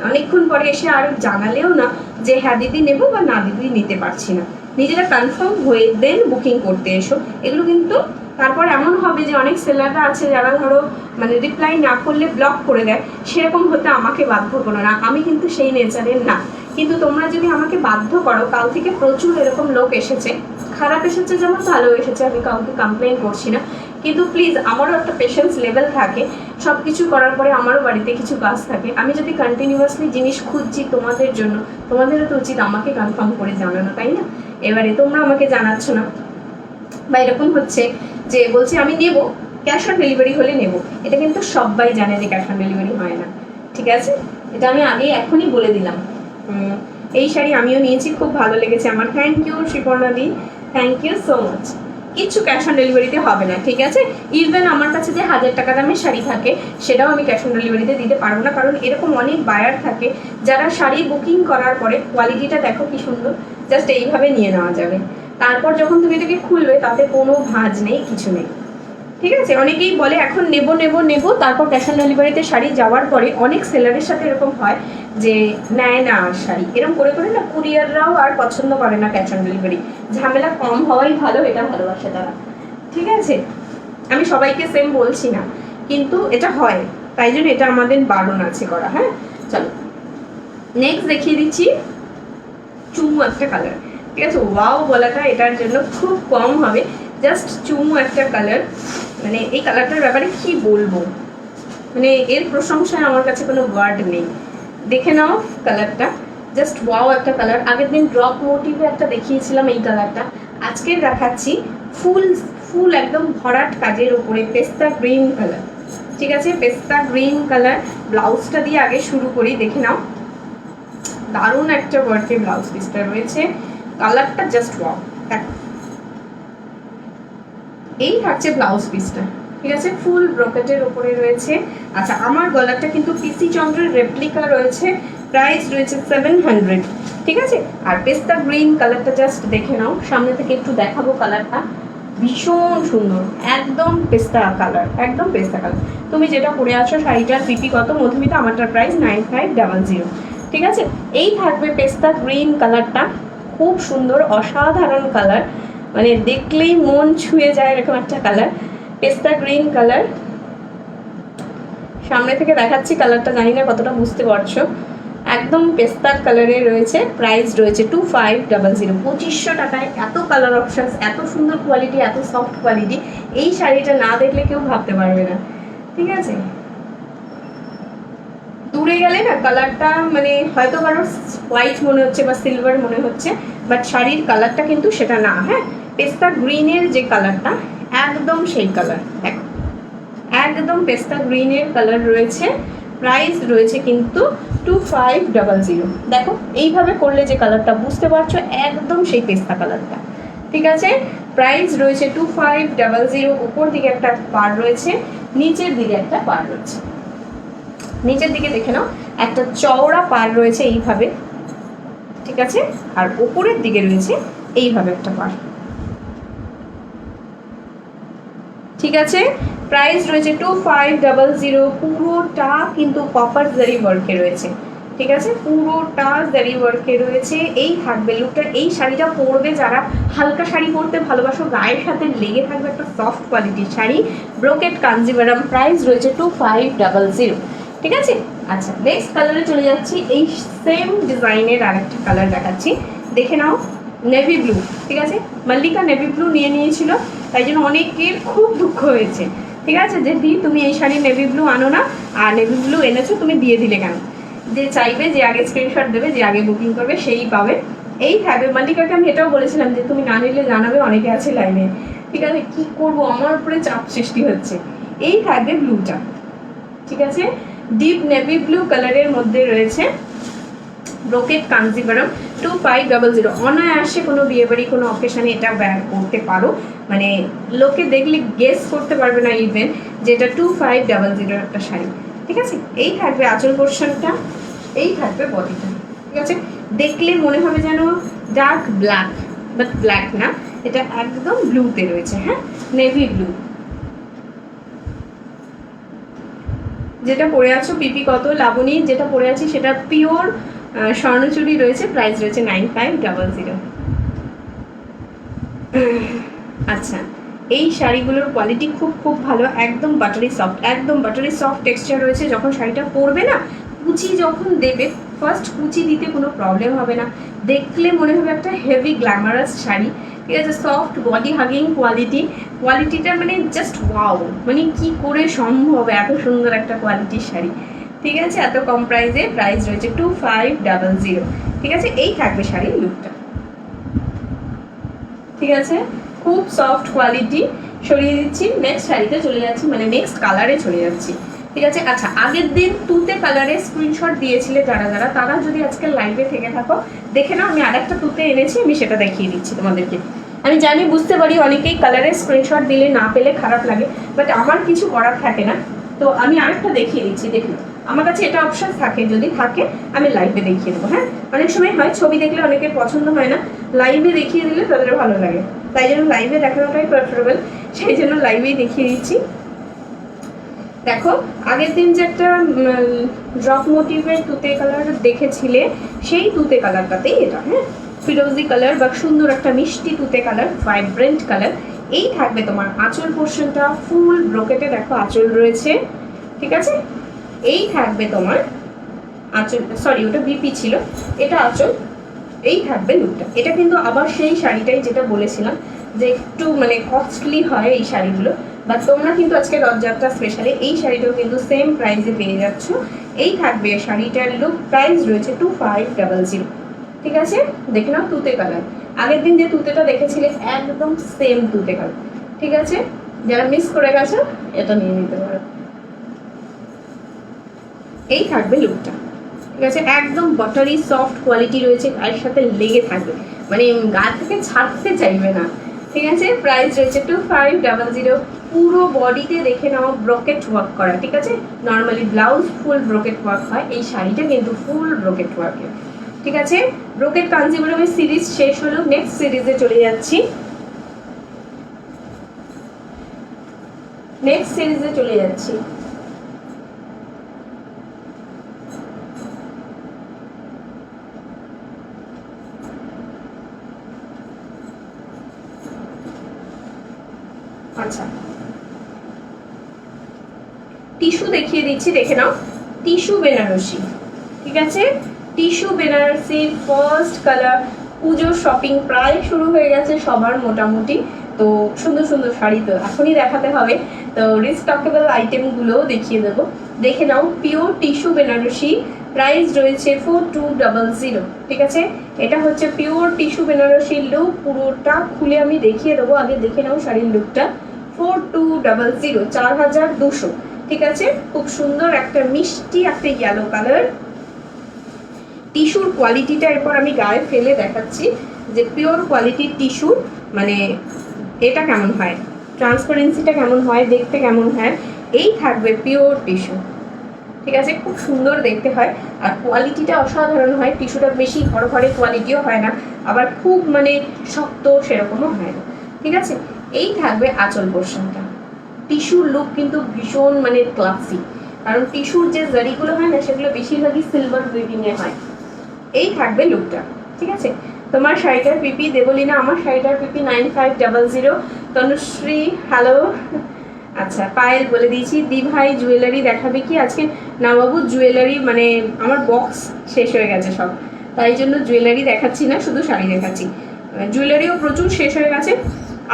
Speaker 1: অনেকক্ষণ পরে এসে আর জানালেও না যে হ্যাঁ দিদি নেবো বা না দিদি নিতে পারছি না। নিজেরা কনফার্ম হয়ে দেন বুকিং করতে এসো। এগুলো কিন্তু তারপর এমন হবে যে অনেক সেলাররা আছে যারা ধরো মানে রিপ্লাই না করলে ব্লক করে দেয়, সেরকম হতে আমাকে বাধ্য করো না, আমি কিন্তু সেই নেচারের না। কিন্তু তোমরা যদি আমাকে বাধ্য করো, কাল থেকে প্রচুর এরকম লোক এসেছে, খারাপ এসেছে যেমন ভালো এসেছে, আমি কাউকে কমপ্লেন করছি না, কিন্তু প্লিজ আমারও একটা পেশেন্স লেভেল থাকে। সব কিছু করার পরে আমারও বাড়িতে কিছু কাজ থাকে, আমি যদি কন্টিনিউয়াসলি জিনিস খুঁজছি তোমাদের জন্য, তোমাদেরও তো উচিত আমাকে কনফার্ম করে জানানো, তাই না? এবারে তোমরা আমাকে জানাচ্ছ না, বা এরকম হচ্ছে যে বলছি আমি নেব, ক্যাশ অন ডেলিভারি হলে নেব, এটা কিন্তু সবাই জানে যে ক্যাশ অন ডেলিভারি হয় না, ঠিক আছে। এটা আমি আগে এখনই বলে দিলাম। এই শাড়ি আমিও নিয়েছি, খুব ভালো লেগেছে আমার। Thank you Shriparna di, thank you so much. কিছু ক্যাশ অন ডেলিভারিতে হবে না, ঠিক আছে। ইভেন আমার কাছে যে 1000 টাকা দামের শাড়ি থাকে সেটাও আমি ক্যাশ অন ডেলিভারিতে দিতে পারবো না, কারণ এরকম অনেক বায়ার থাকে যারা শাড়ি বুকিং করার পরে কোয়ালিটিটা দেখো কি সুন্দর, জাস্ট এইভাবে নিয়ে নেওয়া যাবে, তারপর যখন তুমি এটাকে খুলবে তাতে কোনো ভাঁজ নেই, কিছু নেই, ঠিক আছে। অনেকেই বলে এখন নেব নেব নেব, তারপর ক্যাশ অন ডেলিভারিতে শাড়ি যাওয়ার পরে অনেক সেলারের সাথে এরকম হয় যে নেয় না শাড়ি, এরকম করে করে না কুরিয়াররাও আর পছন্দ করে না ক্যাশ অন ডেলিভারি। ঝামেলা কম হওয়াই ভালো, এটা ভালোবাসে তারা, ঠিক আছে। আমি সবাইকে সেম বলছি না, কিন্তু এটা হয়, তাই জন্য এটা আমাদের বারণ আছে করা। হ্যাঁ চলো নেক্সট দেখিয়ে দিচ্ছি, চুমু একটা কালার, ঠিক আছে। ওয়াও বলাটা এটার জন্য খুব কম হবে, জাস্ট চুমু একটা কালার, মানে এই কালারটার ব্যাপারে কি বলবো, মানে এর প্রশংসায় আমার কাছে কোনো ওয়ার্ড নেই। দেখে নাও কালারটা, জাস্ট ওয়াও একটা কালার। আগের দিন ড্রপ মোটিভে একটা দেখিয়েছিলাম এই কালারটা, আজকে দেখাচ্ছি ফুল ফুল একদম ভরাট কাজের উপরে পেস্তা গ্রিন কালার, ঠিক আছে। পেস্তা গ্রিন কালার, ব্লাউজটা দিয়ে আগে শুরু করি, দেখে নাও দারুণ একটা ওয়ার্কের ব্লাউজ পিসটা রয়েছে, কালারটা জাস্ট ওয়াও। এই থাকছে ব্লাউজ পিসটা, ঠিক আছে, ফুল ব্রোকেটের উপরে রয়েছে। আচ্ছা আমার গলাটা কিন্তু পিসি চন্দ্রের রেপ্লিকা রয়েছে, প্রাইস রয়েছে 700, ঠিক আছে। আর পেস্তা গ্রিন কালারটা জাস্ট দেখে নাও, সামনে থেকে একটু দেখাবো কালারটা, ভীষণ সুন্দর, একদম পেস্তা কালার, একদম পেস্তা কালার। তুমি যেটা পরে আছো শাড়িটার পিপি কত মধুমিতা, আমারটার প্রাইস 9500, ঠিক আছে। এই থাকবে পেস্তা গ্রিন কালারটা, খুব সুন্দর অসাধারণ কালার, মানে দেখলেই মন ছুঁয়ে যায় এরকম একটা কালার, পেস্তা গ্রিন কালার। সামনে থেকে দেখাচ্ছি কালারটা, জানি না কতটা বুঝতে পারছো, একদম পেস্তা কালারে রয়েছে, প্রাইস রয়েছে 2500। 2500 টাকায় এত কালার অপশনস, এত সুন্দর কোয়ালিটি, এত সফট কোয়ালিটি, এই শাড়িটা না দেখলে কেউ ভাবতে পারবে না, ঠিক আছে। দূরে গেলে না কালারটা মানে হয়তো কারোর হোয়াইট মনে হচ্ছে বা সিলভার মনে হচ্ছে, বাট শাড়ির কালারটা কিন্তু সেটা না। হ্যাঁ পেস্তা গ্রিনের যে কালারটা একদম সেই কালার, দেখো একদম পেস্তা গ্রিনের কালার রয়েছে, প্রাইস রয়েছে কিন্তু 2500। দেখো এইভাবে করলে যে কালারটা বুঝতে পারছো, একদম সেই পেস্তা কালারটা, ঠিক আছে। প্রাইস রয়েছে 2500। উপর দিকে একটা পার রয়েছে, নিচের দিকে একটা পার রয়েছে, নিচের দিকে দেখে নাও একটা চওড়া পার রয়েছে এইভাবে, ঠিক আছে, আর উপরের দিকে রয়েছে এইভাবে একটা পার, ঠিক আছে। প্রাইস রয়েছে 2500। পুরোটা কিন্তু কপার জারি ওয়ার্কে রয়েছে, ঠিক আছে, পুরোটা জারি ওয়ার্কে রয়েছে। এই থাকবে লুকটা, এই শাড়িটা পরবে যারা হালকা শাড়ি পরতে ভালোবাসো, গায়ের সাথে লেগে থাকবে একটা সফট কোয়ালিটির শাড়ি, ব্রোকেট কাঞ্জিভারাম, প্রাইস রয়েছে 2500, ঠিক আছে। আচ্ছা নেক্সট কালারে চলে যাচ্ছি, এই সেম ডিজাইনের আরেকটা কালার দেখাচ্ছি, দেখে নাও নেভি ব্লু, ঠিক আছে। মল্লিকা নেভি ব্লু নিয়ে নিয়েছিল, তাই জন্য অনেকের খুব দুঃখ হয়েছে, ঠিক আছে, যে দি তুমি এই শাড়ি নেভি ব্লু আনো না, আর নেভি ব্লু এনেছো তুমি দিয়ে দিলে কেন। যে চাইবে, যে আগে স্ক্রিনশট দেবে, যে আগে বুকিং করবে সেই পাবে। এই থাকবে, মল্লিকাকে আমি এটাও বলেছিলাম যে তুমি না নিলে জানাবে, অনেকে আছে লাইনে, ঠিক আছে, কি করবো আমার উপরে চাপ সৃষ্টি হচ্ছে। এই থাকবে ব্লুটা, ঠিক আছে, ডিপ নেভি ব্লু কালারের মধ্যে রয়েছে ব্রোকেট কাঞ্জিভারম 2500। অনায়াসে কোনো বিয়েবাড়ি কোনো অকেশনে এটা ব্যয় করতে পারো, মানে লোকে দেখলে গেস করতে পারবে না ইভেন যে এটা 2500 একটা শাড়ি। ঠিক আছে, এই থাকবে আঁচল পোর্শনটা, এই থাকবে বডিটা। ঠিক আছে, দেখলে মনে হবে যেন ডার্ক ব্ল্যাক, বাট ব্ল্যাক না, এটা একদম ব্লুতে রয়েছে। হ্যাঁ, নেভি ব্লু। যেটা পরে আছো পিপি কত লাবণী, যেটা পরে আছি সেটা পিওর স্বর্ণচুরি রয়েছে, প্রাইস রয়েছে 9500। আচ্ছা, এই শাড়িগুলোর কোয়ালিটি খুব খুব ভালো, একদম বাটারি সফট, একদম বাটারি সফট টেক্সচার রয়েছে। যখন শাড়িটা পরবে না, কুচি যখন দেবে, ফার্স্ট কুচি দিতে কোনো প্রবলেম হবে না, দেখলে মনে হবে একটা হেভি গ্ল্যামারাস শাড়ি। ঠিক আছে, সফট বডি হাগিং কোয়ালিটিটা মানে জাস্ট ওয়াও, মানে কি করে সম্ভব এত সুন্দর একটা কোয়ালিটির শাড়ি। ঠিক আছে, এত কম প্রাইসে, প্রাইস রয়েছে 2500। ঠিক আছে, এই থাকবে শাড়ির লুকটা। ঠিক আছে, খুব সফট কোয়ালিটি। সরিয়ে দিচ্ছি, নেক্সট শাড়িতে চলে যাচ্ছি, মানে নেক্সট কালারে চলে যাচ্ছি। ঠিক আছে, আচ্ছা আগের দিন তুতে কালারের স্ক্রিনশট দিয়েছিলে যারা যারা, তারা যদি আজকে লাইভে থেকে থাকো দেখে নাও, আমি আরেকটা তুতে এনেছি, আমি সেটা দেখিয়ে দিচ্ছি তোমাদেরকে। আমি জানি, বুঝতে পারি অনেকেই কালারের স্ক্রিনশট দিলে না পেলে খারাপ লাগে, বাট আমার কিছু করার থাকে না, তো আমি আরেকটা দেখিয়ে দিচ্ছি। দেখুন, আমার কাছে এটা অপশন থাকে, যদি থাকে আমি লাইভে দেখিয়ে দেবো। হ্যাঁ, অনেক সময় হয় ছবি দেখলে অনেকের পছন্দ হয় না, লাইভে দেখিয়ে দিলে তাদের ভালো লাগে, তাই জন্য লাইভে দেখানোটাই প্রেফারেবল, সেই জন্য লাইভেই দেখিয়ে দিচ্ছি। দেখো, আগের দিন যে একটা ড্রপ মোটিভের তুতে কালার দেখেছিলে, সেই তুতে কালারটাতেই এটা। হ্যাঁ, ফিরোজি কালার বা সুন্দর একটা মিষ্টি তুতে কালার, ভাইব্রেন্ট কালার। এই থাকবে তোমার আঁচল পোর্শনটা, ফুল ব্রোকেটে দেখো আঁচল রয়েছে। ঠিক আছে, এই থাকবে তোমার আঁচল, সরি ওটা বিপি ছিল, এটা আঁচল। এই থাকবে লুকটা। এটা কিন্তু আবার সেই শাড়িটাই যেটা বলেছিলাম যে একটু মানে কস্টলি হয় এই শাড়িগুলো, বা তোমরা কিন্তু আজকে রথযাত্রা স্পেশালি এই শাড়িটাও কিন্তু সেম প্রাইসে পেয়ে যাচ্ছ। এই থাকবে শাড়িটার লুক, প্রাইস রয়েছে 2500। ঠিক আছে, দেখে নাও তুতে কালার, আগের দিন যে তুতেটা দেখেছিলে একদম সেম তুতে কালার। ঠিক আছে, যারা মিস করে গেছো এটা নিয়ে নিতে পারো। এই থাকবে লুকটা। ঠিক আছে, একদম বাটারি সফট কোয়ালিটি রয়েছে, গায়ের সাথে লেগে থাকবে, মানে গা থেকে ছাড়তে চাইবে না। ঠিক আছে, প্রাইস রয়েছে 2500। পুরো বডিতে দেখে নাও ব্রোকেট ওয়ার্ক করা। ঠিক আছে, নর্মালি ব্লাউজ ফুল ব্রোকেট ওয়ার্ক হয়, এই শাড়িটা কিন্তু ফুল ব্রোকেট ওয়ার্কের। ঠিক আছে, ব্রোকেট কাঞ্জিভারমের সিরিজ শেষ হলো, নেক্সট সিরিজে চলে যাচ্ছি। আচ্ছা, টিস্যু দেখিয়ে দিচ্ছি, দেখে নাও, টিস্যু বেনারসি। ঠিক আছে, টিস্যু বেনারসি ফার্স্ট কালার। পুজোর শপিং প্রায় শুরু হয়ে গেছে সবার মোটামুটি, তো সুন্দর সুন্দর শাড়ি তো এখনই দেখাতে হবে, তো রিস্টকেবল আইটেমগুলোও দেখিয়ে দেবো। দেখে নাও, পিওর টিস্যু বেনারসি, প্রাইস রয়েছে 4200। ঠিক আছে, এটা হচ্ছে পিওর টিস্যু বেনারসি লুক, পুরোটা খুলে আমি দেখিয়ে দেবো, আগে দেখে নাও শাড়ির লুকটা। 4200, 4200। ঠিক আছে, খুব সুন্দর একটা মিষ্টি একটা ইয়েলো কালার। টিস্যুর কোয়ালিটিটা এরপর আমি গায়ে ফেলে দেখাচ্ছি যে পিওর কোয়ালিটির টিস্যুর মানে এটা কেমন হয়, ট্রান্সপারেন্সিটা কেমন হয়, দেখতে কেমন হয়। এই থাকবে পিওর টিস্যু। ঠিক আছে, খুব সুন্দর দেখতে হয়, আর কোয়ালিটিটা অসাধারণ হয়। টিস্যুটা বেশি ঘর ঘরে কোয়ালিটিও হয় না, আবার খুব মানে শক্ত সেরকমও হয় না। ঠিক আছে, এই থাকবে আঁচল পোর্শনটা। টিস্যুর লুক কিন্তু ভীষণ মানে ক্লাসি, কারণ টিস্যুর যে জারিগুলো হয় না সেগুলো বেশিরভাগই সিলভার উইভিংয়ে হয়। এই থাকবে লুকটা। ঠিক আছে, তোমার শাড়িটার পিপি দেবলিনা, আমার শাড়িটার পিপি 9500। তনুশ্রী হ্যালো। আচ্ছা, পায়েল বলে দিয়েছি। দি ভাই জুয়েলারি দেখাবে কি আজকে? না বাবু, জুয়েলারি মানে আমার বক্স শেষ হয়ে গেছে সব, তাই জন্য জুয়েলারি দেখাচ্ছি না, শুধু শাড়ি দেখাচ্ছি। জুয়েলারিও প্রচুর শেষ হয়ে গেছে,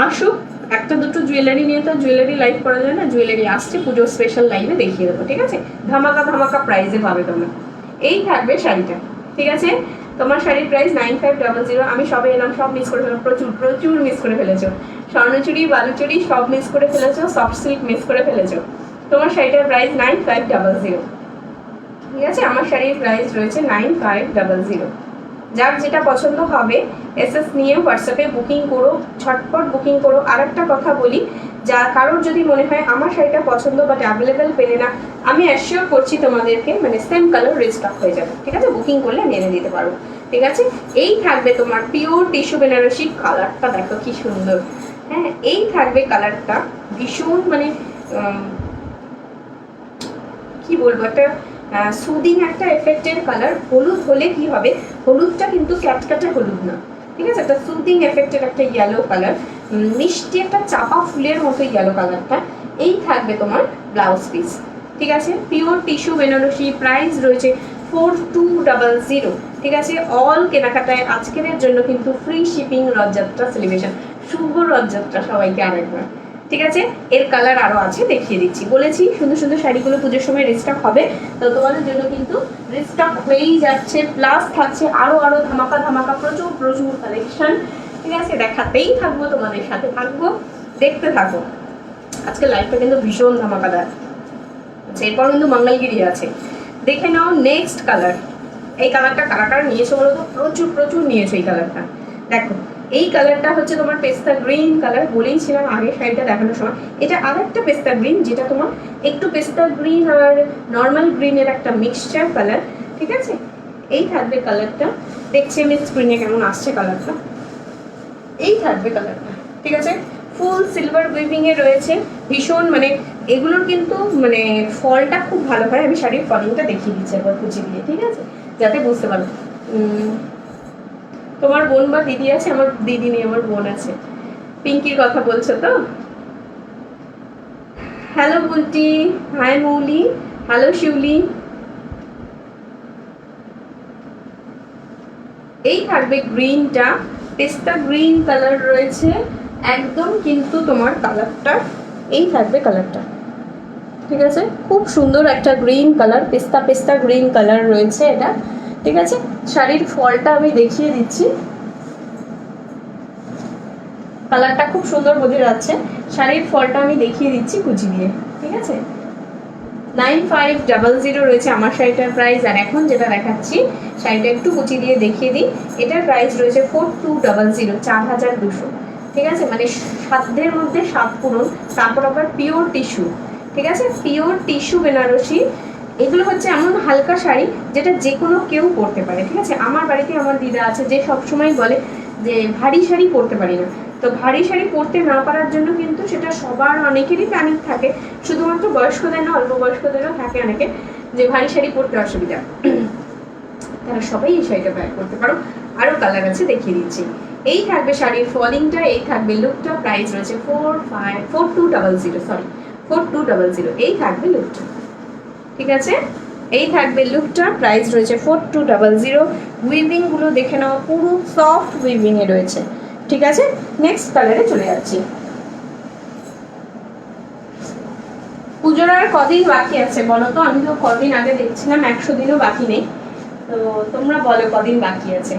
Speaker 1: আসুক, একটা দুটো জুয়েলারি নিয়ে তো জুয়েলারি লাইভ করা যায় না, জুয়েলারি আসছে পুজোর স্পেশাল লাইভে দেখিয়ে দেবো। ঠিক আছে, ধামাকা ধামাকা প্রাইজে পাবে তোমরা। এই থাকবে শাড়িটা। ঠিক আছে, তোমার শাড়ির প্রাইস 9500। আমি সবে এলাম, সব মিস করে ফেলাম, প্রচুর প্রচুর মিস করে ফেলেছো। স্বর্ণচুরি, বালুচুরি সব মিস করে ফেলেছো, সফট সিল্ক মিস করে ফেলেছো। তোমার শাড়িটার প্রাইস 9500। ঠিক আছে, আমার শাড়ির প্রাইস রয়েছে 9500। যার যেটা পছন্দ হবে এসএস নিয়ে হোয়াটসঅ্যাপে বুকিং করো, ঝটপট বুকিং করো। আর একটা কথা বলি, যা কারোর যদি মনে হয় আমার শাড়িটা পছন্দ বাট অ্যাভেলেবেল পেলে না, আমি অ্যাসিওর করছি তোমাদেরকে মানে সেম কালার রিস্টক হয়ে যাবে। ঠিক আছে, বুকিং করলে আমি এনে দিতে পারবো। ঠিক আছে, এই থাকবে তোমার পিওর টিস্যু বেনারসি। কালারটা দেখো কি সুন্দর। হ্যাঁ, এই থাকবে কালারটা ভীষণ মানে কি বলবো, একটা সুদিং একটা এফেক্টের কালার। হলুদ হলে কি হবে, হলুদটা কিন্তু ক্যাটকাটা হলুদ না। ঠিক আছে, একটা সুদিং এফেক্টের একটা ইয়েলো কালার, মিষ্টি একটা চাপা ফুলের মতো ইয়েলো কালারটা। এই থাকবে তোমার ব্লাউজ পিস। ঠিক আছে, পিওর টিস্যু বেনারসি, প্রাইস রয়েছে 4200। ঠিক আছে, অল কেনাকাটায় আজকের জন্য কিন্তু ফ্রি শিপিং। রথযাত্রা সেলিব্রেশন, শুভ রথযাত্রা সবাইকে আরেকবার। ঠিক আছে, এর কালার আরো আছে, দেখিয়ে দিচ্ছি। বলেছি সুন্দর সুন্দর শাড়িগুলো পুজোর সময় রিস্টক হবে, তো তোমাদের জন্য কিন্তু রিস্টক হয়েই যাচ্ছে। প্লাস থাকছে আরো আরো ধামাকা ধামাকা প্রচুর প্রচুর কালেকশন। ঠিক আছে, দেখাতেই থাকবো, তোমাদের সাথে থাকবো, দেখতে থাকো। আজকে লাইফটা কিন্তু ভীষণ ধামাকাদার। আচ্ছা, এরপর কিন্তু মঙ্গলগিরি আছে, দেখে নাও। নেক্সট কালার, এই কালারটা কারা কারা নিয়েছো বলো তো? প্রচুর প্রচুর নিয়েছো এই কালারটা। দেখো, এই কালারটা হচ্ছে তোমার পেস্তা গ্রিন কালার। বলেইছিলাম আগে শাড়িটা দেখানোর সময়, এটা আরেকটা পেস্তা গ্রিন, যেটা তোমার একটু পেস্তা গ্রিন আর নর্মাল গ্রিনের একটা মিক্সচার কালার। ঠিক আছে, এই থাকবে কালারটা। দেখছি আমি স্ক্রিনে কেমন আসছে কালারটা। এই থাকবে কালারটা। ঠিক আছে, ফুল সিলভার উইভিং এ রয়েছে, ভীষণ মানে এগুলোর কিন্তু মানে ফলটা খুব ভালো হয়। আমি শাড়ির ফলিংটা দেখিয়ে দিচ্ছি একবার কুচি দিয়ে, ঠিক আছে, যাতে বুঝতে পারো। তোমার বোন বা দিদি আছে? আমার দিদি নেই, আমার বোন আছে। পিঙ্কির কথা বলছো তো? হ্যালো বুলটি, হাই মৌলি, হ্যালো শিউলি। এই থাকবে গ্রিনটা, পেস্তা গ্রিন কালার রয়েছে একদম, কিন্তু তোমার কালারটা এই থাকবে কালারটা। ঠিক আছে, খুব সুন্দর একটা গ্রিন কালার, পেস্তা পেস্তা গ্রিন কালার রয়েছে এটা। ঠিক আছে, শাড়ির ফলটা আমি দেখিয়ে দিচ্ছি, কালারটা খুব সুন্দর বোঝা যাচ্ছে। শাড়ির ফলটা আমি দেখিয়ে দিচ্ছি কুচি দিয়ে। ঠিক আছে, 9500 রয়েছে আমার শাড়িটার প্রাইস। আর এখন যেটা দেখাচ্ছি শাড়িটা একটু কুচি দিয়ে দেখিয়ে দিই, এটার প্রাইস রয়েছে 4200, 4200। ঠিক আছে, মানে সাধ্যের মধ্যে সাত পূরণ। তারপর আবার পিওর টিস্যু। ঠিক আছে, পিওর টিস্যু বেনারসি। এগুলো হচ্ছে এমন হালকা শাড়ি যেটা যে কোনো কেউ পরতে পারে। ঠিক আছে, আমার বাড়িতে আমার দিদা আছে যে সবসময় বলে যে ভারী শাড়ি পরতে পারি না। তো ভারী শাড়ি পরতে না পারার জন্য কিন্তু সেটা সবার অনেকেরই প্যানিক থাকে, শুধুমাত্র বয়স্কদের না, অল্প বয়স্কদেরও থাকে অনেকে যে ভারী শাড়ি পরতে অসুবিধা। তারা সবাই এই শাড়িটা ব্যয় করতে পারো। আরও কালার আছে, দেখিয়ে দিচ্ছি। এই থাকবে শাড়ির ফলিংটা, এই থাকবে লুকটা। প্রাইস রয়েছে 4200, সরি 4200। এই থাকবে লুকটা। ঠিক আছে, এই থাকবে লুকটা, প্রাইস রয়েছে 4200। উইভিং গুলো দেখে নাও, পুরো সফট উইভিং এ রয়েছে। ঠিক আছে, নেক্সট কালারে চলে যাচ্ছি। পুজোর আর কদিন বাকি আছে বলো তো? আমি তো কদিন আগে দেখছিলাম 100 দিনও বাকি নেই, তো তোমরা বলো কদিন বাকি আছে।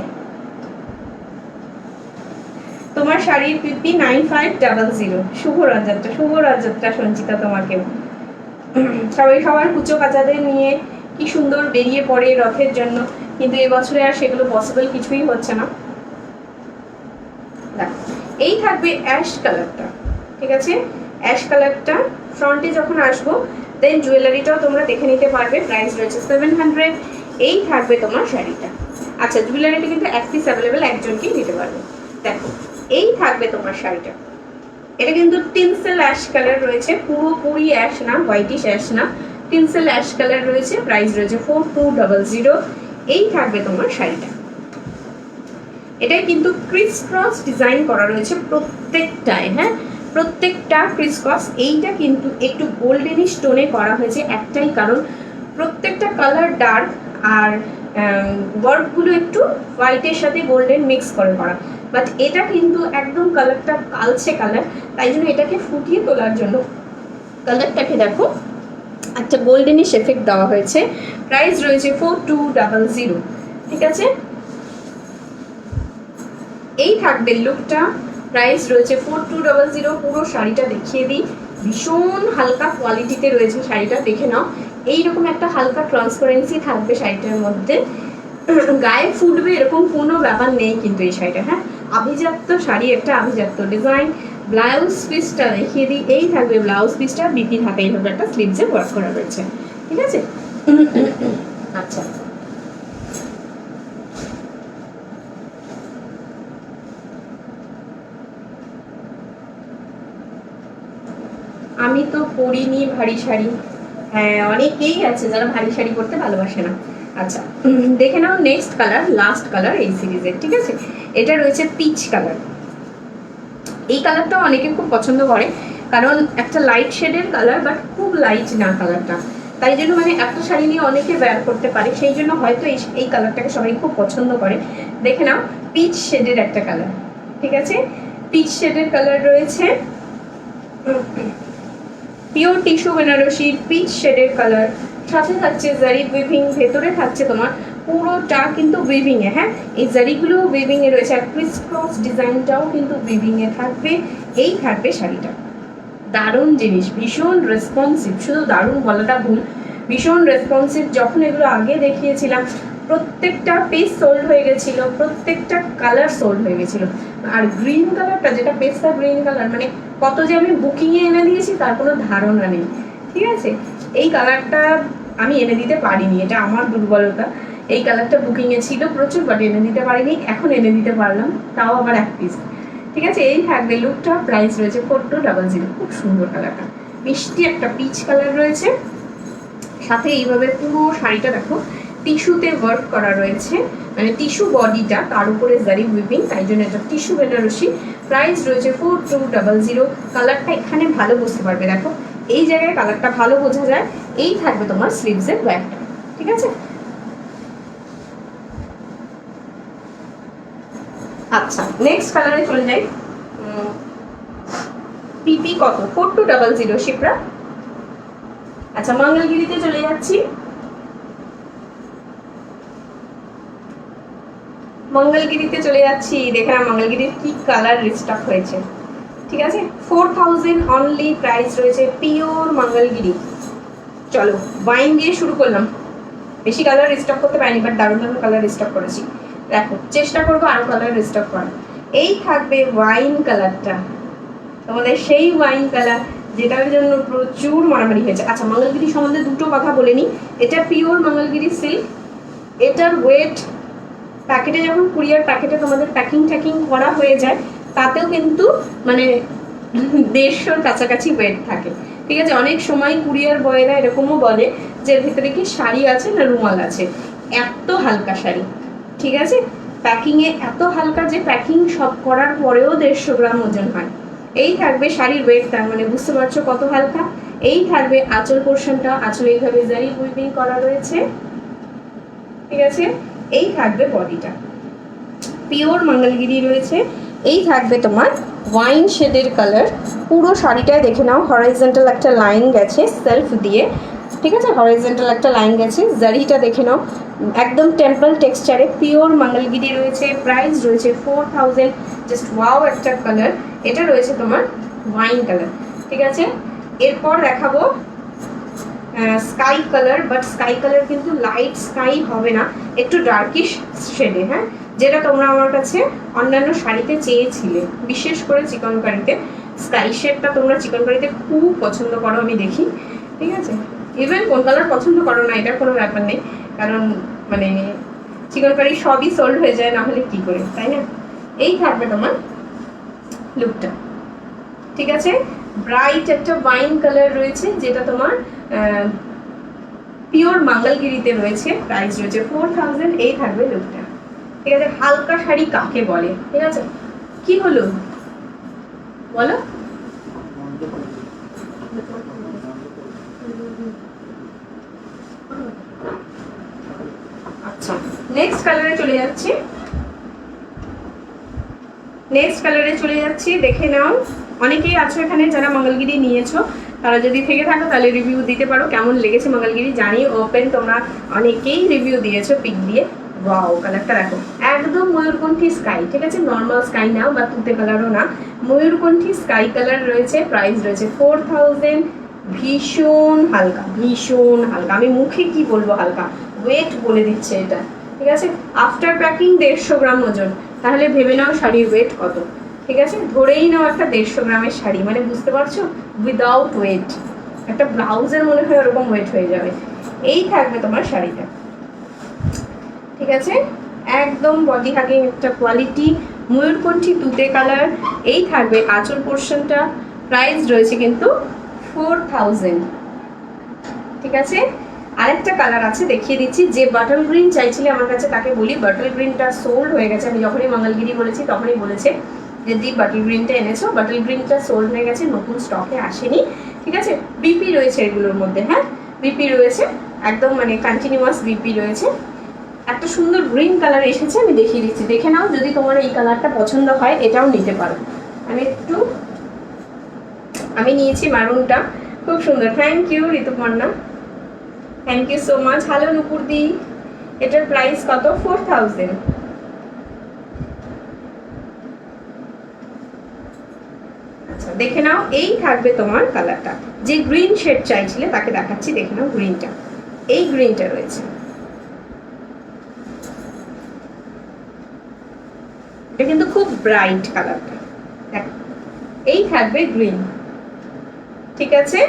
Speaker 1: তোমার শাড়ির পিপি 9500। শুভ রথযাত্রা, শুভ রথযাত্রা সঞ্চিতা তোমাকেও। সবাই সবার কুচো কাচাদের নিয়ে কি সুন্দর বেরিয়ে পড়ে রথের জন্য, কিন্তু এবছরে আর সেগুলো পসিবল কিছুই হচ্ছে না। এই থাকবে অ্যাশ কালারটা। ঠিক আছে, অ্যাশ কালারটা ফ্রন্টে যখন আসবো দেন জুয়েলারিটাও তোমরা দেখে নিতে পারবে। প্রাইস রয়েছে 700। এই থাকবে তোমার শাড়িটা। আচ্ছা, জুয়েলারিটা কিন্তু এক পিস অ্যাভেলেবেল, একজনকেই দিতে পারবে। দেখো, এই থাকবে তোমার শাড়িটা। এটা কিন্তু টিনসেল অ্যাশ কালার রয়েছে, পুরোপুরি অ্যাশ না, হোয়াইটিশ অ্যাশ না, টিনসেল অ্যাশ কালার রয়েছে। প্রাইস রয়েছে 4200। এই থাকবে তোমার শাড়িটা। এটাই কিন্তু ক্রিস ক্রস ডিজাইন করা রয়েছে প্রত্যেকটায়। হ্যাঁ, প্রত্যেকটা ক্রিস ক্রস। এইটা কিন্তু একটু গোল্ডেনিশ টোনে করা হয়েছে, একটাই কারণ প্রত্যেকটা কালার ডার্ক আর ওয়ার্কগুলো একটু হোয়াইটের সাথে গোল্ডেন মিক্স করে করা। বাট এটা কিন্তু একদম কালারটা কালচে কালার, তাই জন্য এটাকে ফুটিয়ে তোলার জন্য কালারটাকে দেখো একটা গোল্ডেনিশ এফেক্ট দেওয়া হয়েছে। প্রাইস রয়েছে 4200। ঠিক আছে, এই থাকবে লুকটা, প্রাইস রয়েছে 4200। পুরো শাড়িটা দেখিয়ে দিই, ভীষণ হালকা কোয়ালিটিতে রয়েছে শাড়িটা, দেখে নাও। এইরকম একটা হালকা ট্রান্সপারেন্সি থাকবে শাড়িটার মধ্যে, গায়ে ফুটবে এরকম কোনো ব্যাপার নেই কিন্তু এই শাড়িটা। হ্যাঁ, আভিজাত্য শাড়ি, একটা আভিজাত্য ডিজাইন। ব্লাউজ পিসটা দেখিয়ে দিই, এই থাকবে ব্লাউজ পিসটা, বিপিন হাতে এইভাবে একটা স্লিভসে ওয়ার্ক করা রয়েছে, ঠিক আছে। আচ্ছা, আমি তো পরিনি ভারী শাড়ি। হ্যাঁ, অনেকেই আছে যারা ভারী শাড়ি পরতে ভালোবাসে না। আচ্ছা, দেখে নাও নেক্সট কালার, লাস্ট কালার এই সিরিজের, ঠিক আছে। এটা রয়েছে পিচ কালার। এই কালারটা অনেকে খুব পছন্দ করে, কারণ একটা লাইট শেডের কালার, বাট খুব লাইট না কালারটা, তাই জন্য মানে একটা শাড়ি নিয়ে অনেকে ব্যবহার করতে পারে, সেই জন্য হয়তো এই কালারটাকে সবাই খুব পছন্দ করে। দেখে নাও, পিচ শেডের একটা কালার, ঠিক আছে। পিচ শেডের কালার রয়েছে, পিওর টিস্যু বেনারসি পিচ শেডের কালার, সাথে থাকছে জারি উইভিং, ভেতরে থাকছে তোমার পুরোটা কিন্তু উইভিং এ। হ্যাঁ, এই জারিগুলো উইভিং এ রয়েছে, আর ক্রিস ক্রস ডিজাইনটাও কিন্তু উইভিং এ থাকবে। এই থাকবে শাড়িটা, দারুণ জিনিস, ভীষণ রেসপন্সিভ, শুধু দারুণ বলাটা ভুল, ভীষণ রেসপন্সিভ। যখন এগুলো আগে দেখিয়েছিলাম প্রত্যেকটা পিস সোল্ড হয়ে গেছিল, প্রত্যেকটা কালার সোল্ড হয়ে গেছিল। আর গ্রিন কালারটা, যেটা পেস্তা গ্রিন কালার, মানে কত যে আমি বুকিংয়ে এনে দিয়েছি তার কোনো ধারণা নেই, ঠিক আছে। এই কালারটা আমি এনে দিতে পারিনি, এটা আমার দুর্বলতা। এই কালারটা বুকিংয়ে ছিল প্রচুর, বাট এনে দিতে পারিনি, এখন এনে দিতে পারলাম, তাও আবার এক পিস, ঠিক আছে। এই থাকবে লুকটা, প্রাইস রয়েছে 4200। খুব সুন্দর কালারটা, মিষ্টি একটা পিচ কালার রয়েছে। সাথে এইভাবে পুরো শাড়িটা দেখো টিস্যুতে ওয়ার্ক করা রয়েছে, মানে টিস্যু বডিটা, তার উপরে জারি উইভিং, তাই জন্য এটা টিস্যু বেনারসি। প্রাইস রয়েছে 4200। কালারটা এখানে ভালো বুঝতে পারবে, দেখো এই জায়গায় কালারটা ভালো বোঝা যায়। এই থাকবে তোমার স্লিভসের ব্যাগটা, ঠিক আছে। আচ্ছা, নেক্সট কালারে চলে যাই। পিপি কত? 4200 শিপ্রা। আচ্ছা, মঙ্গলগিরিতে চলে যাচ্ছি। মঙ্গলগিরিতে চলে যাচ্ছি, দেখে না মঙ্গলগিরির কি কালার রিস্টক হয়েছে, ঠিক আছে। 4000 অনলি প্রাইস রয়েছে, পিওর মঙ্গলগিরি। চলো ওয়াইন দিয়ে শুরু করলাম, বেশি কালার রিস্টক করতে পারিনি, বাট দারুণ দারুণ কালার রিস্টক করেছি। দেখো, চেষ্টা করবো আরো কালার রিস্টক করার। এই থাকবে ওয়াইন কালারটা, তোমাদের সেই ওয়াইন কালার যেটার জন্য প্রচুর মারামারি হয়েছে। আচ্ছা, মঙ্গলগিরি সম্বন্ধে দুটো কথা বলে নিই। এটা পিওর মঙ্গলগিরি সিল্ক, এটার ওয়েট প্যাকেটে, যখন কুরিয়ার প্যাকেটে তোমাদের প্যাকিং করা হয়ে যায়, তাতেও কিন্তু মানে 150-র কাছাকাছি ওয়েট থাকে, ঠিক আছে। অনেক সময় কুরিয়ার বয়েরা এরকমও বলে যে এর ভিতরে কি শাড়ি আছে না রুমাল আছে, এত হালকা শাড়ি, ঠিক আছে। প্যাকিংয়ে এত হালকা যে প্যাকিং সব করার পরেও 150 গ্রাম ওজন হয়। এই থাকবে শাড়ির ওয়েট, তার মানে বুঝতে পারছো কত হালকা। এই থাকবে আঁচল পোর্শনটা, আঁচল এইভাবে জারি উইভিং করা রয়েছে, ঠিক আছে। এই থাকবে বডিটা, পিওর মঙ্গলগিরি রয়েছে। এই থাকবে তোমার ওয়াইন শেডের কালার। পুরো শাড়িটায় দেখে নাও হরাইজন্টাল একটা লাইন গেছে সেলফ দিয়ে, ঠিক আছে। হরাইজন্টাল একটা লাইন গেছে, জারিটা দেখে নাও একদম টেম্পল টেক্সচারে, পিওর মঙ্গলগিরি রয়েছে। প্রাইস রয়েছে 4000। জাস্ট ওয়াও একটা কালার, এটা রয়েছে তোমার ওয়াইন কালার, ঠিক আছে। এরপর দেখাবো sky colour, but sky colour কিন্তু লাইট স্কাই হবে না, একটু ডার্কিশ শেডে, হ্যাঁ, যেটা তোমরা আমার কাছে অন্যান্য শাড়িতে চেয়েছিলে, বিশেষ করে চিকনকারিতে। স্কাই শেডটা তোমরা চিকনকারিতে খুব পছন্দ করো, আমি দেখি, ঠিক আছে। ইভেন কোন কালার পছন্দ করো না এটার কোনো ব্যাপার নেই, কারণ মানে চিকনকারি সবই সোল্ড হয়ে যায়, না হলে কি করে, তাই না। এই থাকবে তোমার লুকটা, ঠিক আছে। ব্রাইট একটা ওয়াইন কালার রয়েছে, যেটা তোমার পিওর মঙ্গলগিরিতে রয়েছে। প্রাইস রয়েছে 4000। এই থাকবে লুকটা, ঠিক আছে। হালকা শাড়ি কাকে বলে, ঠিক আছে। কি হলো বলো? আচ্ছা, নেক্সট কালারে চলে যাচ্ছি। দেখে নাও, অনেকেই আছো এখানে যারা মঙ্গলগিরি নিয়েছো, তারা যদি থেকে থাকো তাহলে রিভিউ দিতে পারো, কেমন লেগেছে মঙ্গলগিরি। জানি ওপেন তোমরা অনেকেই রিভিউ দিয়েছো পিক দিয়ে, ওয়াও, কালারটা দেখো, একদম ময়ূরকণ্ঠী স্কাই, ঠিক আছে, নর্মাল স্কাই না বা তুতে কালারও না, ময়ূরকণ্ঠী স্কাই কালার রয়েছে। প্রাইস রয়েছে 4000। ভীষণ হালকা, ভীষণ হালকা, আমি মুখে কি বলবো হালকা, ওয়েট বলে দিচ্ছে এটা, ঠিক আছে। আফটার প্যাকিং 150 গ্রাম ওজন, তাহলে ভেবে নাও শাড়ির ওয়েট কত, ঠিক আছে, ধরেই নাও একটা 150 গ্রামের শাড়ি, মানে বুঝতে পারছো, উইদাউট ওয়েট, একটা ব্লাউজের মনে হয় ওরকম ওয়েট হয়ে যাবে। এই থাকবে তোমার শাড়িটা, ঠিক আছে, একদম বডি হাগিং একটা কোয়ালিটি, ময়ূরকণ্ঠী তুতে কালার। এই থাকবে আঁচল পোর্শনটা, প্রাইস রয়েছে কিন্তু 4000, ঠিক আছে। আরেকটা কালার আছে দেখিয়ে দিচ্ছি, যে বাটল গ্রিন চাইছিলে আমার কাছে তাকে বলি, বাটল গ্রিনটা সোল্ড হয়ে গেছে, আমি যখনই মঙ্গলগিরি বলেছি তখনই বলেছে যে দি বাটল গ্রিনটা এনেছো, বাটল গ্রিনটা সোল্ড হয়ে গেছে, নতুন স্টকে আসেনি, ঠিক আছে। বিপি রয়েছে এগুলোর মধ্যে, হ্যাঁ বিপি রয়েছে, একদম মানে কন্টিনিউয়াস বিপি রয়েছে। একটা সুন্দর গ্রিন কালার এসেছে, আমি দেখিয়ে দিচ্ছি, দেখে নাও, যদি তোমার এই কালারটা পছন্দ হয় এটাও নিতে পারো। আমি নিয়েছি মারুনটা, খুব সুন্দর। Thank you Rituparna, thank you so much. Hello নুপুরদি, এটার প্রাইস কত? 4000। আচ্ছা দেখে নাও, এই থাকবে তোমার কালারটা, যে গ্রিন শেড চাইছিলে তাকে দেখাচ্ছি, দেখে নাও গ্রিনটা, এই গ্রিনটা রয়েছে, এটা কিন্তু খুব ব্রাইট কালারটা, দেখো এই থাকবে গ্রিন, ঠিক আছে,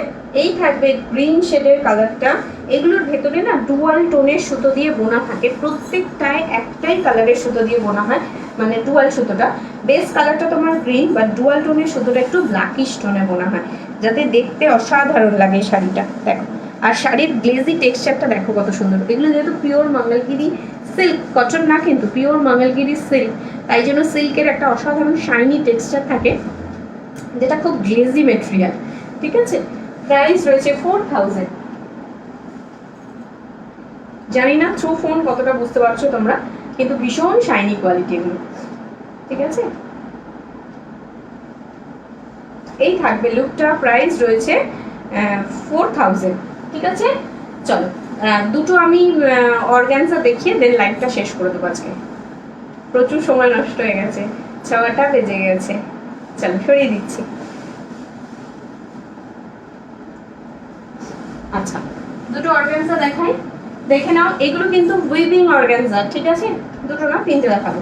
Speaker 1: এই থাকবে গ্রিন শেডের কালারটা। এগুলোর ভেতরে না ডুয়াল টোনের সুতো দিয়ে বোনা থাকে, প্রত্যেকটায় একটাই কালারের সুতো দিয়ে বোনা হয়, মানে ডুয়াল সুতোটা, বেস কালারটা তোমার গ্রিন বা ডুয়াল টোনের সুতোটা একটু ব্ল্যাকিশ টোনে বোনা হয়, যাতে দেখতে অসাধারণ লাগে শাড়িটা, দেখো। আর শাড়ির গ্লেজি টেক্সচারটা দেখো কত সুন্দর, এগুলো যেহেতু পিওর মঙ্গলগিরি সিল্ক, কটন না কিন্তু পিওর মঙ্গলগিরি সিল্ক, তাই জন্য সিল্কের একটা অসাধারণ শাইনি টেক্সচার থাকে, যেটা খুব গ্লেজি মেটেরিয়াল, ঠিক আছে। প্রাইস রয়েছে 4000। জানি না থ্রু ফোন কতটা বুঝতে পারছো তোমরা, কিন্তু ভীষণ শাইনি কোয়ালিটি এগুলো, ঠিক আছে। এই থাকবে লুকটা, প্রাইস রয়েছে 4000, ঠিক আছে। চলো দুটো আমি অর্গানজা দেখিয়ে দেন লাইভটা শেষ করে দেবো, আজকে প্রচুর সময় নষ্ট হয়ে গেছে, 6টা বেজে গেছে, চলো সরিয়ে দিচ্ছি। আচ্ছা দুটো অর্গানজা দেখাই, দেখে নাও, এগুলো কিন্তু উইভিং অর্গানজা, ঠিক আছে, দুটো না তিনটে দেখাবো।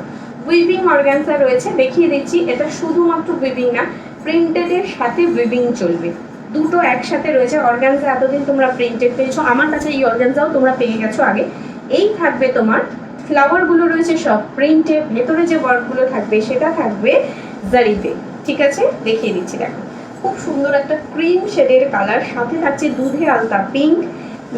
Speaker 1: উইভিং অর্গানজা রয়েছে, দেখিয়ে দিচ্ছি, এটা শুধুমাত্র উইভিং না, প্রিন্টেডের সাথে উইভিং চলবে, দুটো একসাথে রয়েছে। অর্গানজা এতদিন তোমরা প্রিন্টেড পেয়েছো, আমার কাছে এই অর্গানজাও তোমরা পেয়ে গেছো আগে। এই থাকবে তোমার ফ্লাওয়ারগুলো রয়েছে সব প্রিন্টেড, ভেতরে যে ওয়ার্কগুলো থাকবে সেটা থাকবে জারিতে, ঠিক আছে, দেখিয়ে দিচ্ছি, দেখো খুব সুন্দর একটা ক্রিম শেডের কালার, সাথে থাকছে দুধে আলতা পিঙ্ক,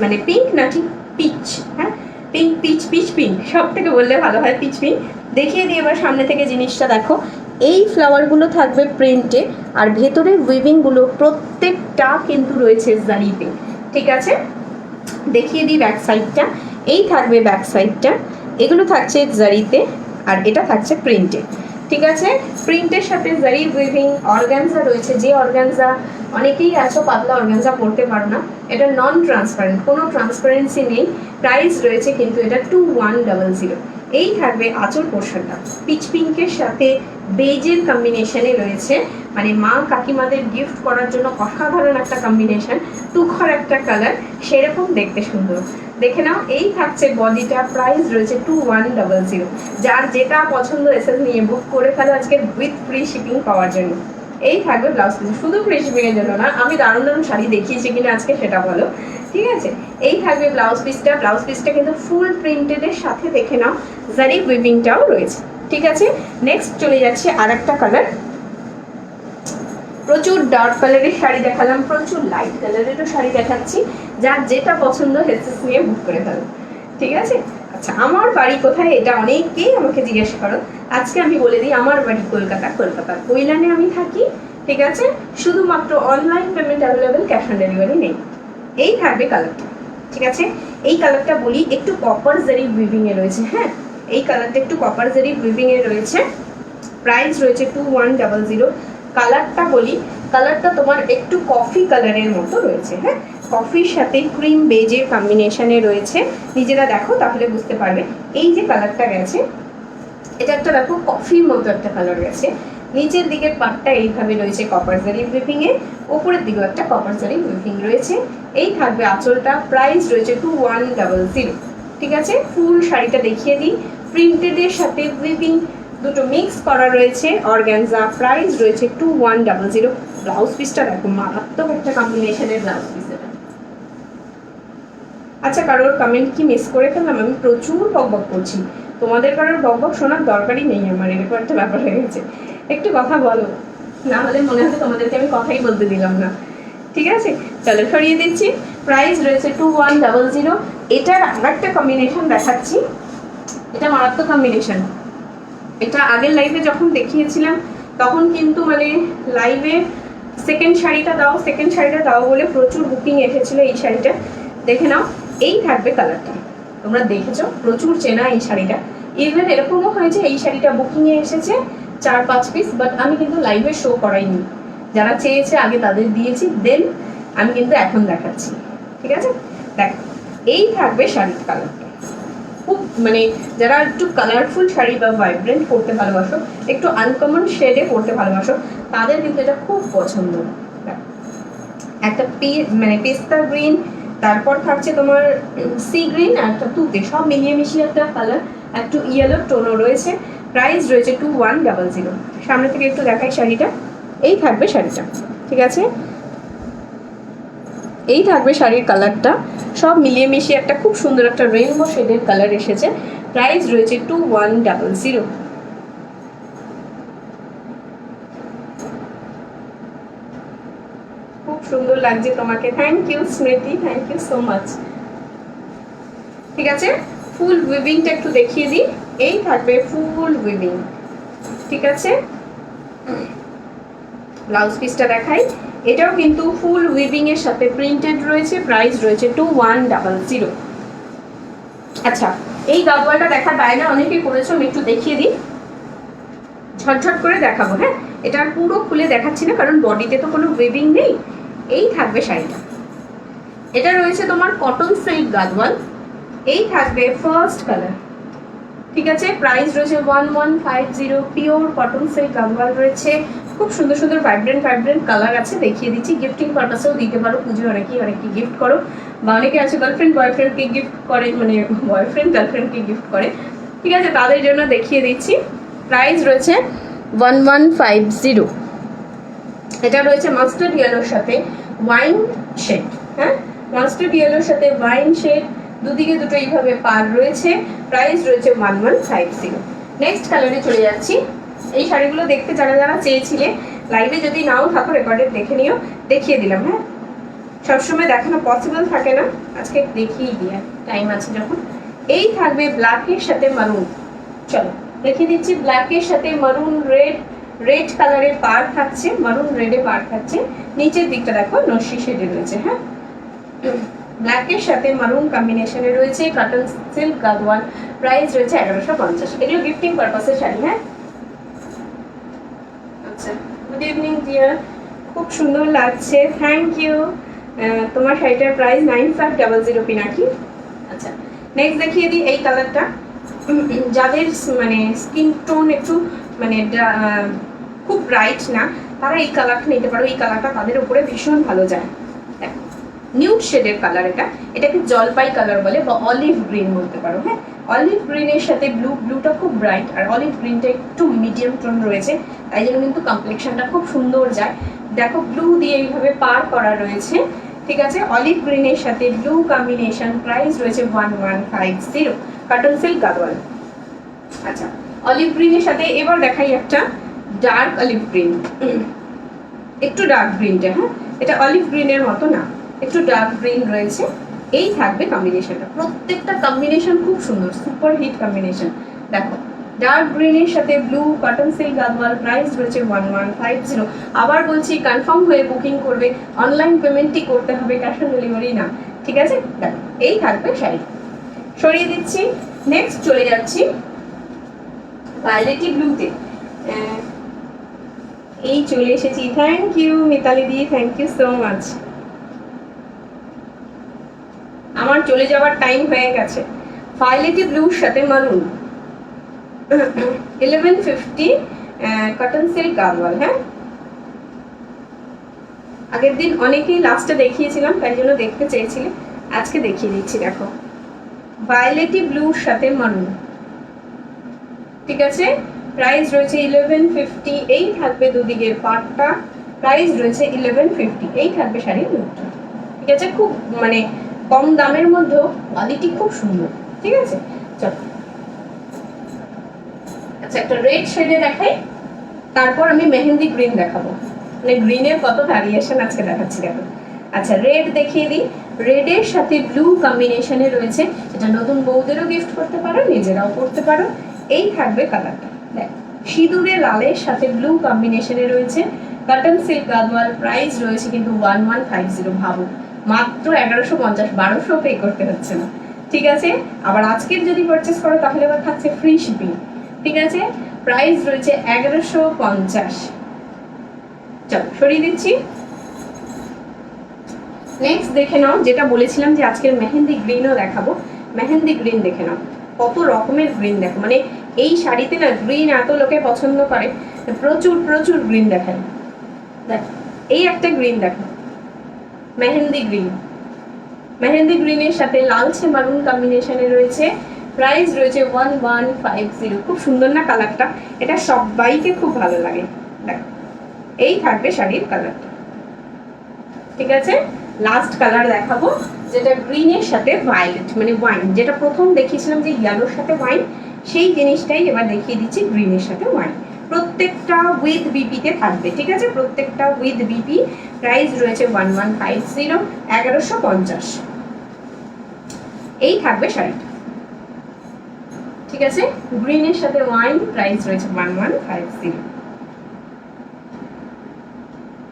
Speaker 1: মানে পিঙ্ক না ঠিক পিচ, হ্যাঁ পিঙ্ক পিচ, পিচ পিঙ্ক সব থেকে বললে ভালো হয়, পিচ পিঙ্ক। দেখিয়ে দিই এবার সামনে থেকে জিনিসটা, দেখো এই ফ্লাওয়ারগুলো থাকবে প্রিন্টে, আর ভেতরে উইভিংগুলো প্রত্যেকটা কিন্তু রয়েছে জারিতে, ঠিক আছে। দেখিয়ে দিই ব্যাক সাইডটা, এই থাকবে ব্যাক সাইডটা, এগুলো থাকছে জারিতে আর এটা থাকছে প্রিন্টে, ঠিক আছে। প্রিন্টের সাথে জারি উইভিং অর্গানজা রয়েছে, যে অর্গানজা অনেকেই আছো পাতলা অর্গানজা পড়তে পারো না, এটা নন ট্রান্সপারেন্ট, কোনো ট্রান্সপারেন্সি নেই। প্রাইস রয়েছে কিন্তু এটা 2100। এই থাকবে আঁচল পোর্শনটা, পিচ পিঙ্কের সাথে বেজের কম্বিনেশনে রয়েছে, মানে মা কাকিমাদের গিফট করার জন্য অসাধারণ একটা কম্বিনেশন, তুখর একটা কালার, সেরকম দেখতে সুন্দর। দেখে নাও, এই থাকছে বডিটা, প্রাইস রয়েছে 2100। যার যেটা পছন্দ এসএস নিয়ে বুক করে ফেলো আজকে উইথ ফ্রি শিপিং পাওয়ার জন্য। এই থাকবে ব্লাউজ পিস, শুধু ফ্রি শিপিং এর জন্য না, আমি দারুণ দারুণ শাড়ি দেখিয়েছি কিনা আজকে সেটা বলো, ঠিক আছে। এই থাকবে ব্লাউজ পিসটা, ব্লাউজ পিসটা কিন্তু ফুল প্রিন্টেডের সাথে দেখে নাও জারি উইভিংটাও রয়েছে, ঠিক আছে। নেক্সট চলে যাচ্ছে আর একটা কালার, প্রচুর ডার্ক কালারের শাড়ি দেখালাম, প্রচুর লাইট কালারেরও শাড়ি দেখাচ্ছি, যার যেটা পছন্দ হেডসেট নিয়ে বুক করে ফেলো, ঠিক আছে। আচ্ছা আমার বাড়ি কোথায়, এটা অনেকেই আমাকে জিজ্ঞেস করো, আজকে আমি বলে দিই, আমার বাড়ি কলকাতা, কলকাতার কৈলানে আমি থাকি, ঠিক আছে। শুধুমাত্র online payment available, cash on delivery নেই। এই থাকবে কালারটা, ঠিক আছে। এই কালারটা বলি একটু কপার জারি উইভিং এ রয়েছে, হ্যাঁ এই কালারটা একটু কপার জারি উইভিং এ রয়েছে, প্রাইস রয়েছে 2100। কালারটা বলি, কালারটা তোমার একটু কফি কালারের মতো রয়েছে, হ্যাঁ কফির সাথে ক্রিম বেজের কম্বিনেশনে রয়েছে। নিজেরা দেখো তাহলে বুঝতে পারবে। এই যে কালারটা গেছে, এটা একটা দেখো কফির মতো একটা কালার গেছে। নিচের দিকের পাটটা এইভাবে রয়েছে কপার জারি উইভিং এ, ওপরের দিকেও একটা কপার জারি উইভিং রয়েছে। এই থাকবে আঁচলটা, প্রাইস রয়েছে 2100। ঠিক আছে, ফুল শাড়িটা দেখিয়ে দিই। প্রিন্টেডের সাথে উইভিং দুটো মিক্স করা রয়েছে, অর্গানজা, প্রাইস রয়েছে 2100। ব্লাউজ পিসটা দেখো, মারাত্মক একটা কম্বিনেশনের ব্লাউজ পিস। আচ্ছা, কারোর কমেন্ট কি মিস করে ফেললাম? আমি প্রচুর বকবক করছি, তোমাদের কারোর বকবক শোনার দরকারই নেই আমার, এরকম একটা ব্যাপার হয়ে গেছে। একটু কথা বলো, না হলে মনে হয় তোমাদেরকে আমি কথাই বলতে দিলাম না। ঠিক আছে, চলো সরিয়ে দিচ্ছি। প্রাইস রয়েছে 2100। এটার আর একটা কম্বিনেশন দেখাচ্ছি, এটা মারাত্মক কম্বিনেশন। এটা আগের লাইভে যখন দেখিয়েছিলাম তখন কিন্তু মানে লাইভে সেকেন্ড শাড়িটা দাও বলে প্রচুর বুকিং এসেছিল এই শাড়িটা। দেখে নাও, এই থাকবে কালারটা, তোমরা দেখেছো প্রচুর চেনা এই শাড়িটা। ইভেন এরকমও হয়েছে এই শাড়িটা বুকিংয়ে এসেছে 4-5 পিস, বাট আমি কিন্তু লাইভে শো করাইনি। যারা চেয়েছে আগে তাদের দিয়েছি, দেন আমি কিন্তু এখন দেখাচ্ছি। ঠিক আছে, দেখো এই থাকবে শাড়ির কালারটা। খুব মানে যারা একটু কালারফুল শাড়ি বা ভাইব্রেন্ট পরতে ভালোবাসো, একটু আনকমন শেডে পরতে ভালোবাসো, তাদের কিন্তু এটা খুব পছন্দ। একটা মানে পেস্তা গ্রিন, তারপর থাকছে তোমার সি গ্রিন আর একটা তুতে, সব মিলিয়ে মিশিয়ে একটা কালার, একটু ইয়েলো টোনও রয়েছে। প্রাইস রয়েছে 2100। সামনে থেকে একটু দেখাই শাড়িটা। এই থাকবে শাড়িটা। ঠিক আছে, এই থাকবে শাড়ির কালারটা, সব মিলিয়ে মিশিয়ে একটা খুব সুন্দর একটা রেইনবো শেডের কালার এসেছে। প্রাইস রয়েছে 2100। খুব সুন্দর লাগছে তোমাকে, থ্যাংক ইউ স্মৃতি, থ্যাংক ইউ সো মাচ। ঠিক আছে, ফুল উইভিংটা একটু দেখিয়ে দিই। এই থাকবে ফুল উইভিং। ঠিক আছে, ব্লাউজ পিসটা দেখাই। এটাও কিন্তু ফুল উইভিং এর সাথে প্রিন্টেড রয়েছে। প্রাইস রয়েছে 2100। আচ্ছা, এই গাগওয়ালটা দেখার বাইরে অনেকেই করেছো, আমি একটু দেখিয়ে দিই, ঝটঝট করে দেখাবো। হ্যাঁ, এটা পুরো খুলে দেখাচ্ছি না কারণ বডিতে তো কোনো উইভিং নেই। এই থাকবে শাড়িটা, এটা রয়েছে তোমার কটন সিল্ক গাগওয়াল। এই থাকবে ফার্স্ট কালার। ঠিক আছে, প্রাইস রয়েছে 1150। পিওর কটন সিল্ক গাগওয়াল রয়েছে, খুব সুন্দর সুন্দর ভাইব্রেন্ট কালার আছে, দেখিয়ে দিচ্ছি। গিফটিং পারপাসেও দিতে পারো, পুজো অনেকেই গিফট করো, বা অনেকে আছে গার্লফ্রেন্ড বয়ফ্রেন্ডকে গিফট করে, মানে বয়ফ্রেন্ড গার্লফ্রেন্ডকে গিফট করে। ঠিক আছে, তাদের জন্য দেখিয়ে দিচ্ছি। প্রাইস রয়েছে 1150। এটা রয়েছে মাস্টার্ড ইয়েলোর সাথে ওয়াইন শেড। হ্যাঁ, মাস্টার্ড ইয়েলোর সাথে ওয়াইন শেড, দুদিকে দুটো এইভাবে পার রয়েছে। প্রাইস রয়েছে 1150। নেক্সট কালারে চলে যাচ্ছি। এই শাড়িগুলো দেখতে যারা যারা চেয়েছিলে, লাইভে যদি নাও থাকো রেকর্ডে দেখে নিও, দেখিয়ে দিলাম। হ্যাঁ, সবসময় দেখানো পসিবল থাকে না, আজকে দেখিয়ে দিয়ে টাইম আছে যখন। এই থাকবে ব্ল্যাকের সাথে মারুন। চলো দেখিয়ে দিচ্ছি, ব্ল্যাকের সাথে মারুন রেড কালারের পার থাকছে, মারুন রেডে পার থাকছে। নিচের দিকটা দেখো নস্যি শেডে রয়েছে। হ্যাঁ, ব্ল্যাকের সাথে মারুন কম্বিনেশনে রয়েছে, কটন সিল্ক গাগওয়াল। প্রাইস রয়েছে 1150। এগুলো গিফটিং পারপাসের শাড়ি। হ্যাঁ, আচ্ছা, গুড ইভিনিং ডিয়ার, খুব সুন্দর লাগছে, থ্যাংক ইউ। তোমার শাড়িটার প্রাইস 9500 পিনাকি। আচ্ছা, নেক্সট দেখিয়ে দিই এই কালারটা। যাদের মানে স্কিন টোন একটু মানে খুব ব্রাইট না, তারা এই কালারটা নিতে পারো। এই কালারটা তাদের উপরে ভীষণ ভালো যায়। দেখো, নিউড শেডের কালার, এটাকে জলপাই কালার বলে বা অলিভ গ্রিন বলতে পারো। হ্যাঁ, অলিভ গ্রিনের সাথে ব্লুটা খুব ব্রাইট, আর অলিভ গ্রিনটা একটু মিডিয়াম টোন রয়েছে, তাই জন্য কিন্তু কমপ্লেকশনটা খুব সুন্দর যায়। দেখো, ব্লু দিয়ে এইভাবে পার করা রয়েছে। ঠিক আছে, অলিভ গ্রিনের সাথে ব্লু কম্বিনেশন। প্রাইস রয়েছে 1150। কটন সিল্ক গাগওয়াল। আচ্ছা, অলিভ গ্রিনের সাথে এবার দেখাই একটা ডার্ক অলিভ গ্রিন, একটু ডার্ক গ্রিনটা। হ্যাঁ, এটা অলিভ গ্রিনের মতো না, একটু ডার্ক গ্রিন রয়েছে। এই থাকবে কম্বিনেশনটা, প্রত্যেকটা কম্বিনেশন খুব সুন্দর, সুপার হিট কম্বিনেশন। দেখো, ডার্ক গ্রিনের সাথে ব্লু, কটন সিল্ক গাগওয়াল। প্রাইস রয়েছে 1150। আবার বলছি, কনফার্ম হয়ে বুকিং করবে, অনলাইন পেমেন্টই করতে হবে, ক্যাশ অন ডেলিভারি না। ঠিক আছে, দেখো এই থাকবে শাড়ি। সরিয়ে দিচ্ছি, নেক্সট চলে যাচ্ছি ভায়োলেটি ব্লুতে। এই চলে এসেছি, thank you Mitali di, thank you so much. আমার চলে যাওয়ার টাইম হয়ে গেছে। ভায়োলেটি ব্লুর সাথে মারুন, 1150 কটন সিল্ক গার্ওয়াল। হ্যাঁ, আগের দিন অনেকেই লাস্টে দেখিয়েছিলাম, তাই জন্য দেখতে চেয়েছিলে, আজকে দেখিয়ে দিচ্ছি। দেখো, ভায়োলেটি ব্লুর সাথে মারুন, ঠিক আছে। প্রাইস রয়েছে 1150, এই থাকবে দুদিকের পাটটা, প্রাইস রয়েছে 1150, এই থাকবে শাড়ির লুকটা, ঠিক আছে। খুব মানে কম দামের মধ্যে কোয়ালিটি খুব সুন্দর, ঠিক আছে। চলো, আচ্ছা একটা রেড শেডে দেখাই, তারপর আমি মেহেন্দি গ্রিন দেখাবো। মানে গ্রিনের কত ভ্যারিয়েশন আজকে দেখাচ্ছি, দেখো। আচ্ছা রেড দেখিয়ে দিই, রেডের সাথে ব্লু কম্বিনেশনে রয়েছে, এটা নতুন বউদেরও গিফট করতে পারো, নিজেরাও করতে পারো। এই থাকবে কালারটা, দেখ সিঁদুরে লালের সাথে ব্লু কম্বিনেশনে রয়েছে, কটন সিল্ক গাদওয়াল। প্রাইস রয়েছে কিন্তু 1150, ভাবো মাত্র 1150, 1200 পে করতে হচ্ছে না, ঠিক আছে। আবার আজকের যদি পারচেস করো তাহলে আবার থাকছে ফ্রি শিপিং, ঠিক আছে। প্রাইস রয়েছে 1150। চলো সরিয়ে দিচ্ছি। নেক্সট দেখে নাও, যেটা বলেছিলাম যে আজকের মেহেন্দি গ্রিনও দেখাবো, মেহেন্দি গ্রিন দেখে নাও, কত রকমের গ্রিন দেখো। মানে এই শাড়িতে না গ্রিন এত লোকে পছন্দ করে, প্রচুর প্রচুর গ্রিন দেখায়। দেখো এই একটা গ্রিন দেখো, মেহেন্দি গ্রিন, মেহেন্দি গ্রিনের সাথে লালচে মারুন কম্বিনেশনে রয়েছে। প্রাইস রয়েছে 1150। খুব সুন্দর না কালারটা, এটা সবাইকে খুব ভালো লাগে। দেখো এই থাকবে শাড়ির কালারটা, ঠিক আছে। লাস্ট কালার দেখাবো, যেটা গ্রিনের সাথে ভায়োলেট মানে ওয়াইন, যেটা প্রথম দেখিয়েছিলাম যে ইয়েলোর সাথে ওয়াইন, সেই জিনিসটাই এবার দেখিয়ে দিচ্ছি গ্রিনের সাথে ওয়াইন। প্রত্যেকটা উইথ বিপিতে থাকবে, ঠিক আছে, প্রত্যেকটা উইথ বিপি। প্রাইস রয়েছে 1150, 1150। এই থাকবে শাড়িটা, ঠিক আছে, গ্রিনের সাথে ওয়াইন। প্রাইস রয়েছে 1150,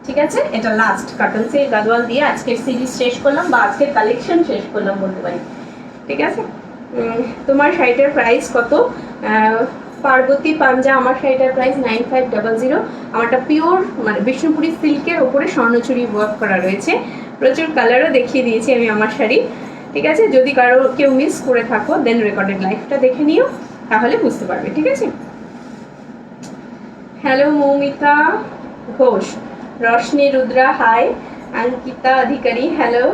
Speaker 1: ঠিক আছে। এটা লাস্ট কটন সিল্ক গাদওয়াল দিয়ে আজকের সিরিজ শেষ করলাম, বা আজকের কালেকশন শেষ করলাম বলতে পারি, ঠিক আছে। তোমার শাড়িটার প্রাইস কত? পার্বতী পাঞ্জা, আমার শাড়িটার প্রাইস 9500। আমারটা পিওর মানে বিষ্ণুপুরি সিল্কের ওপরে স্বর্ণচুরি ওয়ার্ক করা রয়েছে, প্রচুর কালারও দেখিয়ে দিয়েছি আমি আমার শাড়ি, ঠিক আছে। যদি কারো কেউ মিস করে থাকো দেন রেকর্ডেড লাইভটা দেখে নিও, তাহলে বুঝতে পারবে, ঠিক আছে। হ্যালো মৌমিতা ঘোষ, রশ্মি রুদ্রা হাই, অঙ্কিতা অধিকারী হ্যালো।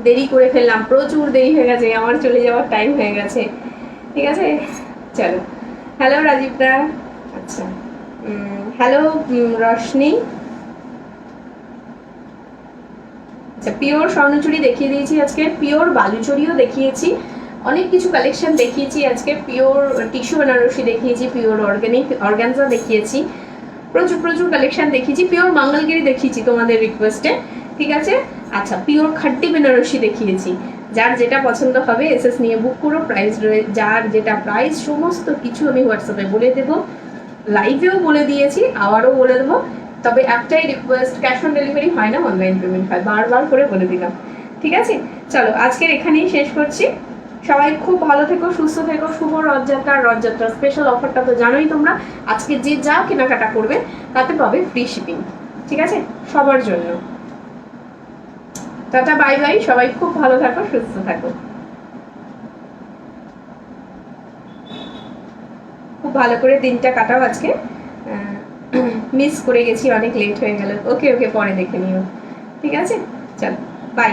Speaker 1: দেরি করে ফেললাম, প্রচুর দেরি হয়ে গেছে, আমার চলে যাওয়ার টাইম হয়ে গেছে, ঠিক আছে। চলো, হ্যালো রাজীবদা, আচ্ছা হ্যালো রশ্মি। আচ্ছা পিওর স্বর্ণচুরি দেখিয়ে দিয়েছি আজকে, পিওর বালুচুরিও দেখিয়েছি, অনেক কিছু কালেকশন দেখিয়েছি আজকে। পিওর টিস্যু বেনারসি দেখিয়েছি, পিওর অর্গানিক অর্গানজা দেখিয়েছি, প্রচুর প্রচুর কালেকশন দেখিয়েছি। পিওর মঙ্গলগিরি দেখিয়েছি তোমাদের রিকোয়েস্টে, ঠিক আছে। আচ্ছা পিওর খাট্টি বেনারসি দেখিয়েছি, যার যেটা পছন্দ হবে এসএস নিয়ে বুক করো। প্রাইস যার যেটা প্রাইস সমস্ত কিছু আমি হোয়াটসঅ্যাপে বলে দেবো, লাইভেও বলে দিয়েছি, আবারও বলে দেবো। তবে একটাই রিকোয়েস্ট, ক্যাশ অন ডেলিভারি হয় না, অনলাইন পেমেন্ট হয়, বারবার করে বলে দিলাম, ঠিক আছে। চলো আজকের এখানেই শেষ করছি, সবাই খুব ভালো থেকো, সুস্থ থেকো। শুভ রথযাত্রা, রথযাত্রা স্পেশাল অফারটা তো জানোই তোমরা, আজকে যে যা কেনাকাটা করবে তাতে পাবে ফ্রি শিপিং, ঠিক আছে, সবার জন্য। টাটা বাই বাই, সবাই খুব ভালো থাকো, সুস্থ থাকো, খুব ভালো করে দিনটা কাটাও আজকে। মিস করে গেছি, অনেক লেট হয়ে গেল। ওকে ওকে, পরে দেখে নিও, ঠিক আছে। চল বাই।